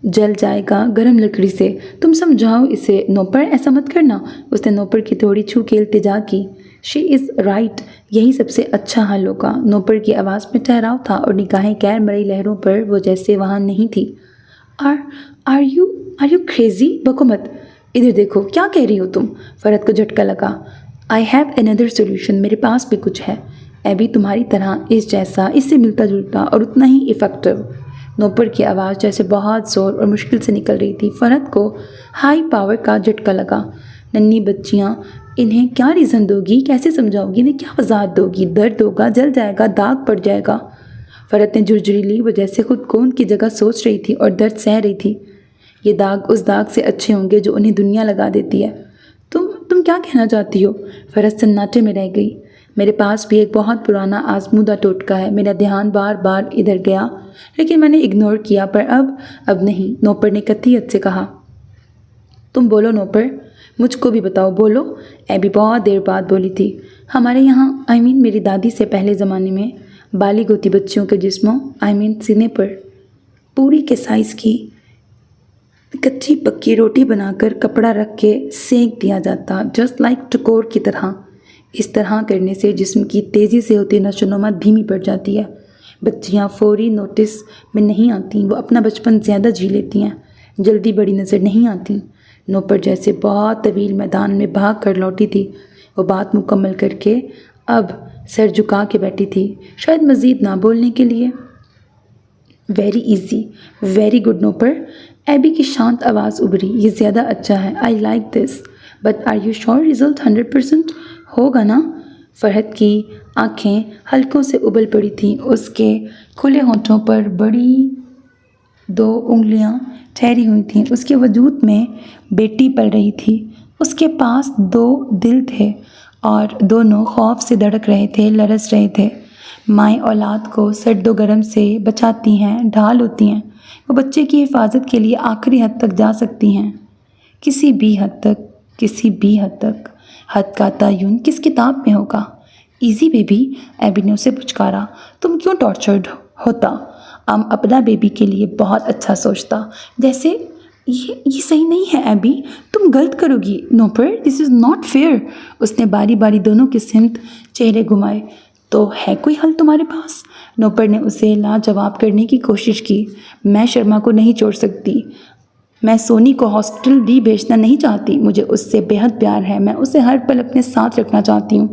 جل جائے گا گرم لکڑی سے، تم سمجھاؤ اسے نوپر، ایسا مت کرنا۔ اس نے نوپر کی تھوڑی چھو کے التجا کی۔ شی از رائٹ، یہی سب سے اچھا حل ہوگا۔ نوپر کی آواز میں ٹھہراؤ تھا اور نگاہیں غیر مرئی لہروں پر وہ جیسے وہاں نہیں تھی۔ Are you crazy? بکو مت، ادھر دیکھو، کیا کہہ رہی ہو تم؟ فرحت کو جھٹکا لگا۔ آئی ہیو another solution، میرے پاس بھی کچھ ہے۔ ایبی تمہاری طرح اس جیسا، اس سے ملتا جلتا اور اتنا ہی افیکٹو۔ نوپر کی آواز جیسے بہت زور اور مشکل سے نکل رہی تھی۔ فرحت کو ہائی پاور کا جھٹکا لگا۔ ننھی بچیاں، انہیں کیا ریزن دو گی؟ کیسے سمجھاؤ گی؟ انہیں کیا وضاحت دو گی؟ درد ہوگا، جل جائے گا، داغ پڑ جائے گا۔ فرحت نے جھرجھری لی، وہ جیسے خود کو ان کی جگہ سوچ رہی تھی اور درد سہ رہی تھی۔ یہ داغ اس داغ سے اچھے ہوں گے جو انہیں دنیا لگا دیتی ہے۔ تم کیا کہنا چاہتی ہو؟ فرحت سناٹے میں رہ گئی۔ میرے پاس بھی ایک بہت پرانا آزمودہ ٹوٹکا ہے۔ میرا دھیان بار بار ادھر گیا لیکن میں نے اگنور کیا، پر اب نہیں، نوپر نے قطعیت سے کہا۔ تم بولو نوپر، مجھ کو بھی بتاؤ، بولو۔ ایبی بہت دیر بعد بولی تھی۔ ہمارے یہاں میری دادی سے پہلے زمانے میں بالغ ہوتی بچیوں کے جسموں سینے پر پوری کے سائز کی کچی پکی روٹی بنا کر کپڑا رکھ کے سینک دیا جاتا، جسٹ لائک ٹکور کی طرح۔ اس طرح کرنے سے جسم کی تیزی سے ہوتی نشو و نما دھیمی پڑ جاتی ہے۔ بچیاں فوری نوٹس میں نہیں آتیں، وہ اپنا بچپن زیادہ جی لیتی ہیں، جلدی بڑی نظر نہیں آتیں۔ نوپر جیسے بہت طویل میدان میں بھاگ کر لوٹی تھی، وہ بات مکمل کر کے اب سر جھکا کے بیٹھی تھی، شاید مزید نہ بولنے کے لیے۔ Very easy, very good Nupur, Abby کی شانت آواز ابھری۔ یہ زیادہ اچھا ہے، I like this, but are you sure result 100% ہوگا نا؟ فرحت کی آنکھیں حلقوں سے ابل پڑی تھیں، اس کے کھلے ہونٹوں پر بڑی 2 انگلیاں ٹھہری ہوئی تھیں، اس کے وجود میں بیٹی پل رہی تھی۔ اس کے پاس 2 دل تھے اور دونوں خوف سے دھڑک رہے تھے، لرز رہے تھے۔ مائیں اولاد کو سرد و گرم سے بچاتی ہیں، ڈھال ہوتی ہیں، وہ بچے کی حفاظت کے لیے آخری حد تک جا سکتی ہیں، کسی بھی حد تک۔ حد کا تعین کس کتاب میں ہوگا؟ ایزی بیبی، ایبی نے اسے پچکارا۔ تم کیوں ٹارچرڈ ہوتا؟ اپنا بیبی کے لیے بہت اچھا سوچتا، جیسے یہ صحیح نہیں ہے ایبی، تم غلط کرو گی۔ نوپر، دس از ناٹ فیئر۔ اس نے باری باری دونوں کی سمت چہرے گھمائے۔ تو ہے کوئی حل تمہارے پاس؟ نوپر نے اسے لاجواب کرنے کی کوشش کی۔ میں شرما کو نہیں چھوڑ سکتی، میں سونی کو ہاسپٹل بھی بھیجنا نہیں چاہتی، مجھے اس سے بے حد پیار ہے، میں اسے ہر پل اپنے ساتھ رکھنا چاہتی ہوں۔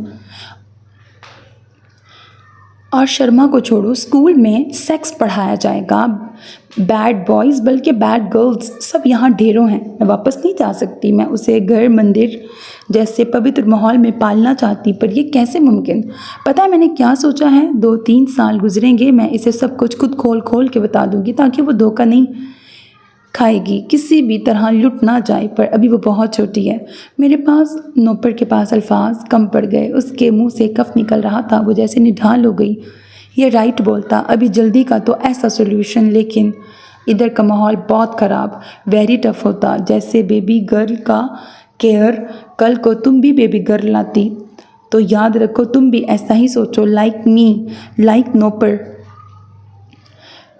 اور شرما کو چھوڑو، اسکول میں سیکس پڑھایا جائے گا، بیڈ بوائز بلکہ بیڈ گرلز سب یہاں ڈھیروں ہیں۔ میں واپس نہیں جا سکتی، میں اسے گھر مندر جیسے پوتر ماحول میں پالنا چاہتی، پر یہ کیسے ممکن؟ پتہ ہے میں نے کیا سوچا ہے؟ 2-3 سال گزریں گے، میں اسے سب کچھ خود کھول کے بتا دوں گی تاکہ وہ دھوکہ نہیں کھائے گی، کسی بھی طرح لٹ نہ جائے، پر ابھی وہ بہت چھوٹی ہے۔ نوپر کے پاس الفاظ کم پڑ گئے، اس کے منہ سے کف نکل رہا تھا، وہ جیسے نڈھال ہو گئی۔ یہ رائٹ بولتا، ابھی جلدی کا تو ایسا سولوشن، لیکن ادھر کا ماحول بہت خراب، ویری ٹف ہوتا، جیسے بیبی گرل کا کیئر۔ کل کو تم بھی بیبی گرل لاتی تو یاد رکھو تم بھی ایسا ہی سوچو، لائک می، لائک نوپر۔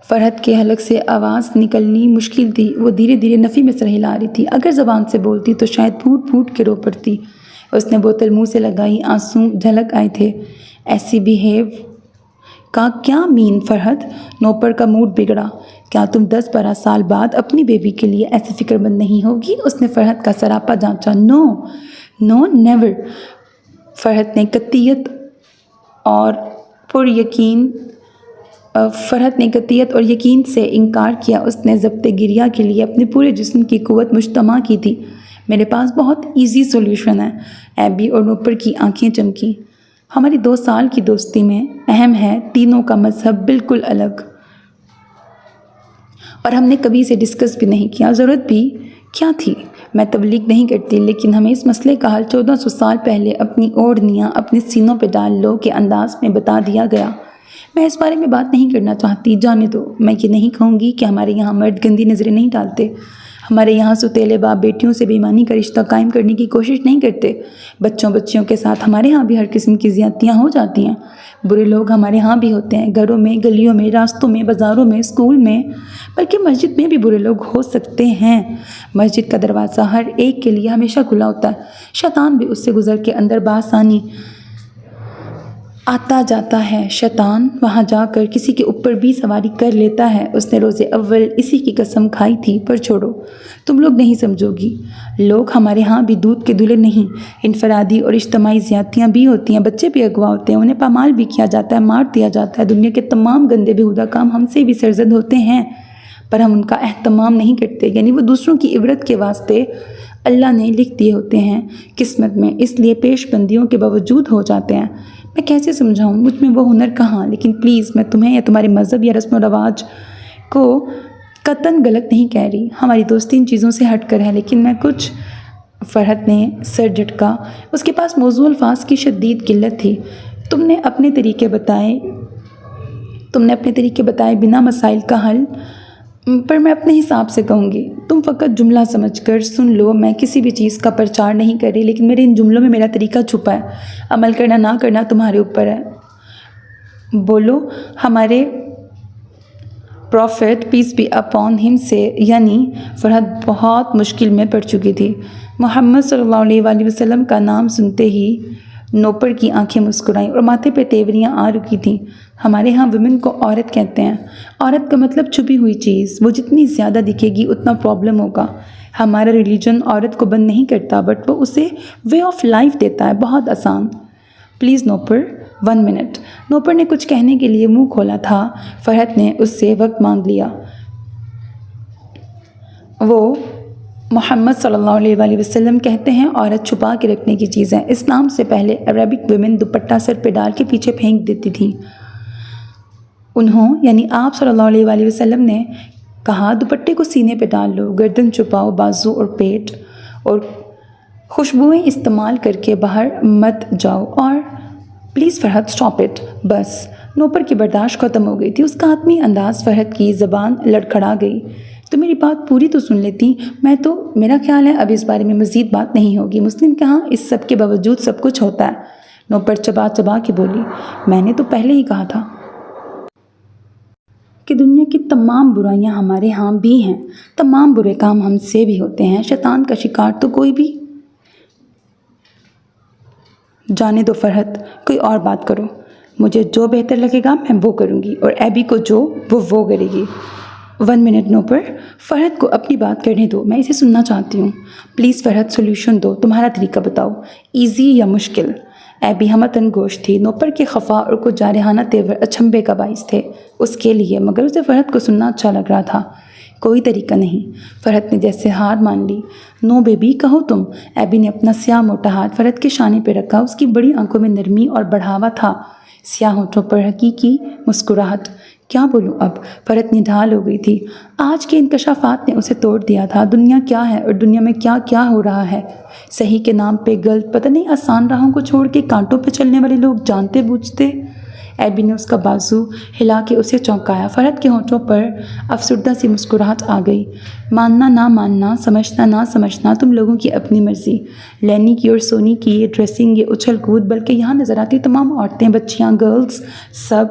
فرحت کے حلق سے آواز نکلنی مشکل تھی، وہ دھیرے دھیرے نفی میں سر ہلا رہی تھی، اگر زبان سے بولتی تو شاید پھوٹ پھوٹ کے رو پڑتی۔ اس نے بوتل منہ سے لگائی، آنسو جھلک آئے تھے۔ ایسی بیہیو کا کیا مین فرحت؟ نوپر کا موڈ بگڑا۔ کیا تم 10-12 سال بعد اپنی بیبی کے لیے ایسی فکر مند نہیں ہوگی؟ اس نے فرحت کا سراپا جانچا۔ نو نو نیور۔ فرحت نے قطعیت اور یقین سے انکار کیا۔ اس نے ضبط گریہ کے لیے اپنے پورے جسم کی قوت مجتمع کی تھی۔ میرے پاس بہت ایزی سولوشن ہے۔ ایبی اور نوپر کی آنکھیں چمکیں۔ ہماری 2 سال کی دوستی میں اہم ہے تینوں کا مذہب بالکل الگ، اور ہم نے کبھی اسے ڈسکس بھی نہیں کیا، ضرورت بھی کیا تھی؟ میں تبلیغ نہیں کرتی، لیکن ہمیں اس مسئلے کا حل 1400 سال پہلے اپنی اوڑھنیاں اپنے سینوں پہ ڈال لو کے انداز میں بتا دیا گیا۔ میں اس بارے میں بات نہیں کرنا چاہتی، جانے دو۔ میں یہ نہیں کہوں گی کہ ہمارے یہاں مرد گندی نظریں نہیں ڈالتے، ہمارے یہاں ستیلے باپ بیٹیوں سے بے ایمانی کا رشتہ قائم کرنے کی کوشش نہیں کرتے، بچیوں کے ساتھ ہمارے ہاں بھی ہر قسم کی زیادتیاں ہو جاتی ہیں، برے لوگ ہمارے ہاں بھی ہوتے ہیں، گھروں میں، گلیوں میں، راستوں میں، بازاروں میں، اسکول میں، بلکہ مسجد میں بھی برے لوگ ہو سکتے ہیں۔ مسجد کا دروازہ ہر ایک کے لیے ہمیشہ کھلا ہوتا ہے، شیطان بھی اس سے گزر کے اندر بآسانی آتا جاتا ہے، شیطان وہاں جا کر کسی کے اوپر بھی سواری کر لیتا ہے۔ اس نے روز اول اسی کی قسم کھائی تھی، پر چھوڑو، تم لوگ نہیں سمجھو گی۔ لوگ ہمارے ہاں بھی دودھ کے دلہے نہیں، انفرادی اور اجتماعی زیادتیاں بھی ہوتی ہیں، بچے بھی اغوا ہوتے ہیں، انہیں پامال بھی کیا جاتا ہے، مار دیا جاتا ہے، دنیا کے تمام گندے بےہودہ کام ہم سے بھی سرزد ہوتے ہیں، پر ہم ان کا اہتمام نہیں کرتے، یعنی وہ دوسروں کی عبرت کے واسطے اللہ نے لکھ دیے ہوتے ہیں قسمت میں، اس لیے پیش بندیوں کے باوجود ہو جاتے ہیں۔ میں کیسے سمجھاؤں، مجھ میں وہ ہنر کہاں؟ لیکن پلیز، میں تمہیں یا تمہارے مذہب یا رسم و رواج کو قطعاً غلط نہیں کہہ رہی، ہماری دوستی ان چیزوں سے ہٹ کر ہے، لیکن میں کچھ… فرحت نے سر جھٹکا، اس کے پاس موضوع الفاظ کی شدید قلت تھی۔ تم نے اپنے طریقے بتائے بنا مسائل کا حل، پر میں اپنے حساب سے کہوں گی، تم فقط جملہ سمجھ کر سن لو۔ میں کسی بھی چیز کا پرچار نہیں کر رہی، لیکن میرے ان جملوں میں میرا طریقہ چھپا ہے، عمل کرنا نہ کرنا تمہارے اوپر ہے۔ بولو، ہمارے profit piece be upon him سے، یعنی فرحت بہت مشکل میں پڑ چکی تھی۔ محمد صلی اللہ علیہ وآلہ وسلم کا نام سنتے ہی نوپر کی آنکھیں مسکرائیں اور ماتھے پہ تیوریاں آ رکی تھیں۔ ہمارے ہاں ویمن کو عورت کہتے ہیں، عورت کا مطلب چھپی ہوئی چیز، وہ جتنی زیادہ دکھے گی اتنا پرابلم ہوگا۔ ہمارا ریلیجن عورت کو بند نہیں کرتا، بٹ وہ اسے وے آف لائف دیتا ہے، بہت آسان۔ Please نوپر، 1 minute. نوپر نے کچھ کہنے کے لیے منہ کھولا تھا، فرحت نے اس سے وقت مانگ لیا۔ وہ محمد صلی اللہ علیہ وآلہ وسلم کہتے ہیں عورت چھپا کے رکھنے کی چیز ہے۔ اسلام سے پہلے عربک ویمن دوپٹہ سر پہ ڈال کے پیچھے پھینک دیتی تھیں۔ انہوں یعنی آپ صلی اللہ علیہ وآلہ وسلم نے کہا دوپٹے کو سینے پہ ڈال لو، گردن چھپاؤ، بازو اور پیٹ، اور خوشبوئیں استعمال کر کے باہر مت جاؤ۔ اور پلیز فرحت، اسٹاپ اٹ، بس۔ نوپر کی برداشت ختم ہو گئی تھی، اس کا حتمی انداز فرحت کی زبان لڑکھڑا گئی۔ تو میری بات پوری تو سن لیتی، میرا خیال ہے اب اس بارے میں مزید بات نہیں ہوگی۔ مسلم کے ہاں اس سب کے باوجود سب کچھ ہوتا ہے۔ نوپر چبا چبا کے بولی، میں نے تو پہلے ہی کہا تھا کہ دنیا کی تمام برائیاں ہمارے ہاں بھی ہیں، تمام برے کام ہم سے بھی ہوتے ہیں، شیطان کا شکار تو کوئی بھی۔ جانے دو فرحت، کوئی اور بات کرو، مجھے جو بہتر لگے گا میں وہ کروں گی، اور ایبی کو جو وہ کرے گی۔ 1 منٹ نوپر، فرحت کو اپنی بات کرنے دو، میں اسے سننا چاہتی ہوں۔ پلیز فرحت، سولوشن دو، تمہارا طریقہ بتاؤ، ایزی یا مشکل؟ ایبی ہمتن گوش تھی، نوپر کے خفا اور کچھ جارحانہ تیور اچنبھے کا باعث تھے اس کے لیے، مگر اسے فرحت کو سننا اچھا لگ رہا تھا۔ کوئی طریقہ نہیں، فرحت نے جیسے ہار مان لی۔ نو بیبی، کہو تم۔ ایبی نے اپنا سیاہ موٹا ہاتھ فرحت کے شانے پہ رکھا، اس کی بڑی آنکھوں میں نرمی اور بڑھاوا تھا، سیاہ ہونٹوں پر حقیقی مسکراہٹ۔ کیا بولوں اب؟ فرحت نڈھال ہو گئی تھی، آج کے انکشافات نے اسے توڑ دیا تھا۔ دنیا کیا ہے اور دنیا میں کیا کیا ہو رہا ہے، صحیح کے نام پہ غلط، پتہ نہیں آسان راہوں کو چھوڑ کے کانٹوں پہ چلنے والے لوگ جانتے بوجھتے ایبی نے اس کا بازو ہلا کے اسے چونکایا۔ فرحت کے ہونٹوں پر افسردہ سی مسکراہٹ آ گئی۔ ماننا نہ ماننا، سمجھنا نہ سمجھنا تم لوگوں کی اپنی مرضی۔ لینی کی اور سونی کی یہ ڈریسنگ، یہ اچھل کود، بلکہ یہاں نظر آتی تمام عورتیں، بچیاں، گرلز، سب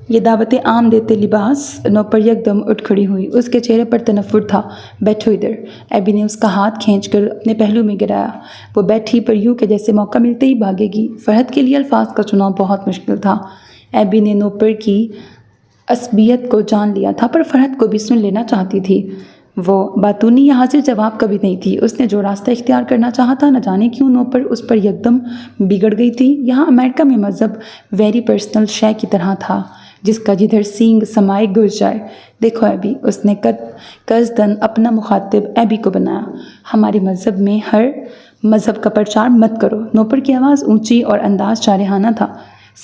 یہ دعوت عام دیتے لباس۔ نوپر یک دم اٹھ کھڑی ہوئی۔ اس کے چہرے پر تنفر تھا۔ بیٹھو ادھر۔ ایبی نے اس کا ہاتھ کھینچ کر اپنے پہلو میں گرایا۔ وہ بیٹھی پر یوں کہ جیسے موقع ملتے ہی بھاگے گی۔ فرحت کے لیے الفاظ کا چناؤ بہت مشکل تھا۔ ایبی نے نوپر کی عصبیت کو جان لیا تھا، پر فرحت کو بھی سن لینا چاہتی تھی۔ وہ باتونی یا حاضر جواب کبھی نہیں تھی۔ اس نے جو راستہ اختیار کرنا چاہا تھا، نہ جانے کیوں نوپر اس پر یکدم بگڑ گئی تھی۔ یہاں امریکہ میں مذہب ویری پرسنل شے کی طرح تھا، جس کا جدھر سینگ سمائے گھس جائے۔ دیکھو ایبی، اس نے قصداً اپنا مخاطب ایبی کو بنایا، ہمارے مذہب میں ہر مذہب کا پرچار مت کرو۔ نوپر کی آواز اونچی اور انداز جارحانہ تھا۔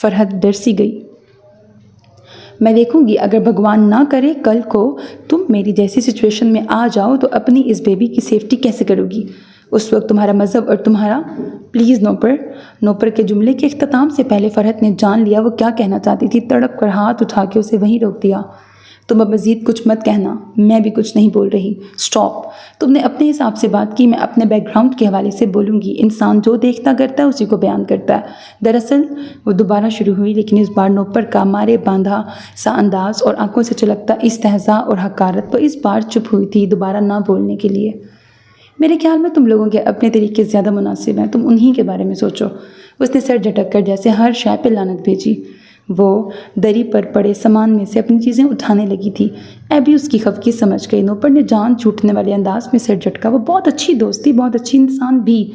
فرحت ڈر سی گئی۔ میں دیکھوں گی، اگر بھگوان نہ کرے کل کو تم میری جیسی سچویشن میں آ جاؤ تو اپنی اس بیبی کی سیفٹی کیسے کرو گی؟ اس وقت تمہارا مذہب اور تمہارا… پلیز نوپر کے جملے کے اختتام سے پہلے فرحت نے جان لیا وہ کیا کہنا چاہتی تھی۔ تڑپ کر ہاتھ اٹھا کے اسے وہیں روک دیا۔ تم اب مزید کچھ مت کہنا، میں بھی کچھ نہیں بول رہی۔ اسٹاپ۔ تم نے اپنے حساب سے بات کی، میں اپنے بیک گراؤنڈ کے حوالے سے بولوں گی۔ انسان جو دیکھتا کرتا ہے اسی کو بیان کرتا ہے۔ دراصل وہ دوبارہ شروع ہوئی، لیکن اس بار نوپر کا مارے باندھا سا انداز اور آنکھوں سے چھلکتا استہزاء اور حقارت وہ اس بار چپ ہوئی تھی دوبارہ نہ بولنے کے لیے۔ میرے خیال میں تم لوگوں کے اپنے طریقے زیادہ مناسب ہیں، تم انہی کے بارے میں سوچو۔ اس نے سر جھٹک کر جیسے ہر شے پہ لعنت بھیجی۔ وہ دری پر پڑے سامان میں سے اپنی چیزیں اٹھانے لگی تھی۔ ایبی اس کی خفگی سمجھ گئی۔ نوپر نے جان چھوٹنے والے انداز میں سر جھٹکا۔ وہ بہت اچھی دوست تھی، بہت اچھی انسان بھی،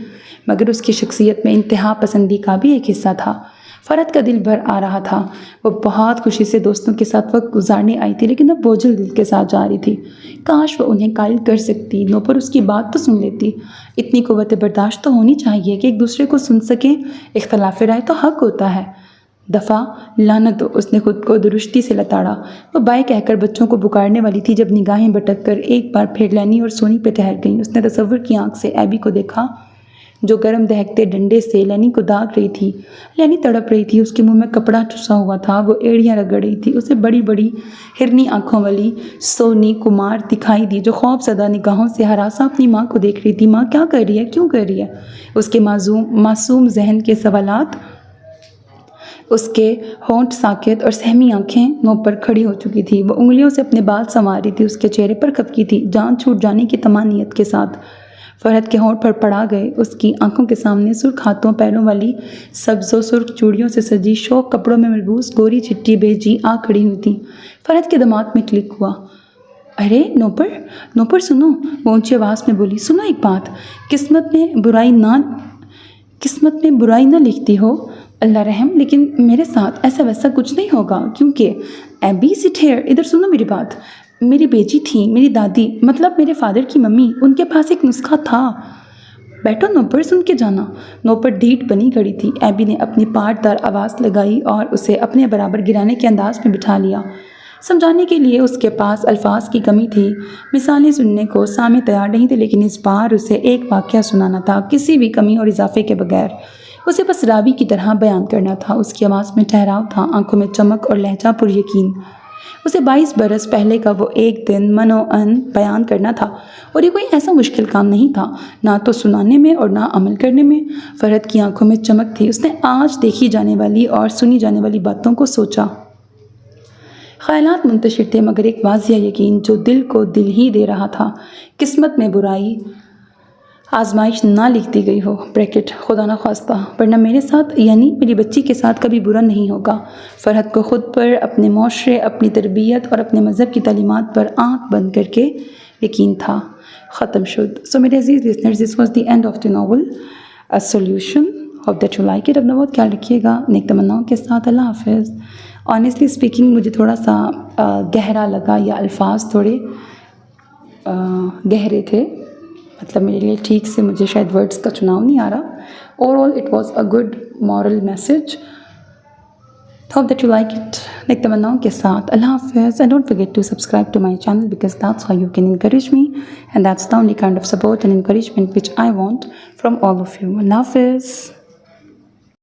مگر اس کی شخصیت میں انتہا پسندی کا بھی ایک حصہ تھا۔ فرحت کا دل بھر آ رہا تھا۔ وہ بہت خوشی سے دوستوں کے ساتھ وقت گزارنے آئی تھی، لیکن اب بوجھل دل کے ساتھ جا رہی تھی۔ کاش وہ انہیں قائل کر سکتی، نوپر اس کی بات تو سن لیتی۔ اتنی قوت برداشت تو ہونی چاہیے کہ ایک دوسرے کو سن سکیں۔ اختلاف رائے تو حق ہوتا ہے۔ دفعہ لعنت دو، اس نے خود کو درشتی سے لتاڑا۔ وہ بائے کہہ کر بچوں کو پکارنے والی تھی جب نگاہیں بھٹک کر ایک بار پھر لینی اور سونی پہ ٹھہر گئیں۔ اس نے تصور کی آنکھ سے ایبی کو دیکھا جو گرم دہکتے ڈنڈے سے لینی کو داغ رہی تھی۔ لینی تڑپ رہی تھی، اس کے منہ میں کپڑا ٹھسا ہوا تھا، وہ ایڑیاں رگڑ رہی تھی۔ اسے بڑی بڑی ہرنی آنکھوں والی سونی کمار دکھائی دی جو خوف زدہ نگاہوں سے ہراساں اپنی ماں کو دیکھ رہی تھی۔ ماں کیا کر رہی ہے، کیوں کر رہی ہے؟ اس کے معصوم ذہن کے سوالات، اس کے ہونٹ ساکت اور سہمی آنکھیں نوپر کھڑی ہو چکی تھی۔ وہ انگلیوں سے اپنے بال سنوار رہی تھی، اس کے چہرے پر خفگی تھی، جان چھوٹ جانے کی طمانینت کے ساتھ۔ فرحت کے ہونٹ پر پڑا گئے۔ اس کی آنکھوں کے سامنے سرخ ہاتھوں پیروں والی سبز و سرخ چوڑیوں سے سجی شوق کپڑوں میں ملبوس گوری چٹی بیجی آ کھڑی ہوئی تھی۔ فرحت کے دماغ میں کلک ہوا۔ ارے نوپر سنو، وہ اونچی آواز میں بولی۔ سنو ایک بات، قسمت میں برائی نہ لکھتی ہو، اللہ رحم، لیکن میرے ساتھ ایسا ویسا کچھ نہیں ہوگا، کیونکہ ایبی سٹ ہیئر، ادھر سنو میری بات۔ میری بیٹی تھی، میری دادی، مطلب میرے فادر کی ممی، ان کے پاس ایک نسخہ تھا۔ بیٹھو نوپر، سن کے جانا۔ نوپر ڈھیٹ بنی کھڑی تھی۔ ایبی نے اپنی پاٹ دار آواز لگائی اور اسے اپنے برابر گرانے کے انداز میں بٹھا لیا۔ سمجھانے کے لیے اس کے پاس الفاظ کی کمی تھی، مثالیں سننے کو سامع تیار نہیں تھے، لیکن اس بار اسے ایک واقعہ سنانا تھا، کسی بھی کمی اور اضافے کے بغیر۔ اسے بس راوی کی طرح بیان کرنا تھا۔ اس کی آواز میں ٹھہراؤ تھا، آنکھوں میں چمک اور لہجہ پر یقین۔ اسے 22 برس پہلے کا وہ ایک دن منوعن بیان کرنا تھا، اور یہ کوئی ایسا مشکل کام نہیں تھا، نہ تو سنانے میں اور نہ عمل کرنے میں۔ فرحت کی آنکھوں میں چمک تھی۔ اس نے آج دیکھی جانے والی اور سنی جانے والی باتوں کو سوچا۔ خیالات منتشر تھے، مگر ایک واضح یقین جو دل کو دل ہی دے رہا تھا۔ قسمت میں برائی آزمائش نہ لکھ دی گئی ہو، بریکٹ خدا نہ خواستہ، ورنہ میرے ساتھ یعنی میری بچی کے ساتھ کبھی برا نہیں ہوگا۔ فرحت کو خود پر، اپنے معاشرے، اپنی تربیت اور اپنے مذہب کی تعلیمات پر آنکھ بند کر کے یقین تھا۔ ختم شد۔ سو میرے عزیز listeners, this was the end of the novel a solution. Hope that you like it. اپنا بہت خیال رکھیے گا، نیک تمناؤں کے ساتھ، اللہ حافظ۔ آنیسٹلی اسپیکنگ مجھے تھوڑا سا گہرا لگا، یا الفاظ تھوڑے گہرے تھے، مطلب میرے لیے ٹھیک سے مجھے شاید ورڈز کا چناؤ نہیں آ رہا۔ Overall it was a good moral message. Hope that you like it. نیک تمناؤں کے ساتھ، اللہ حافظ۔ And don't forget to subscribe to my channel because that's how you can encourage me and that's the only kind of support and encouragement which I want from all of you. اللہ حافظ۔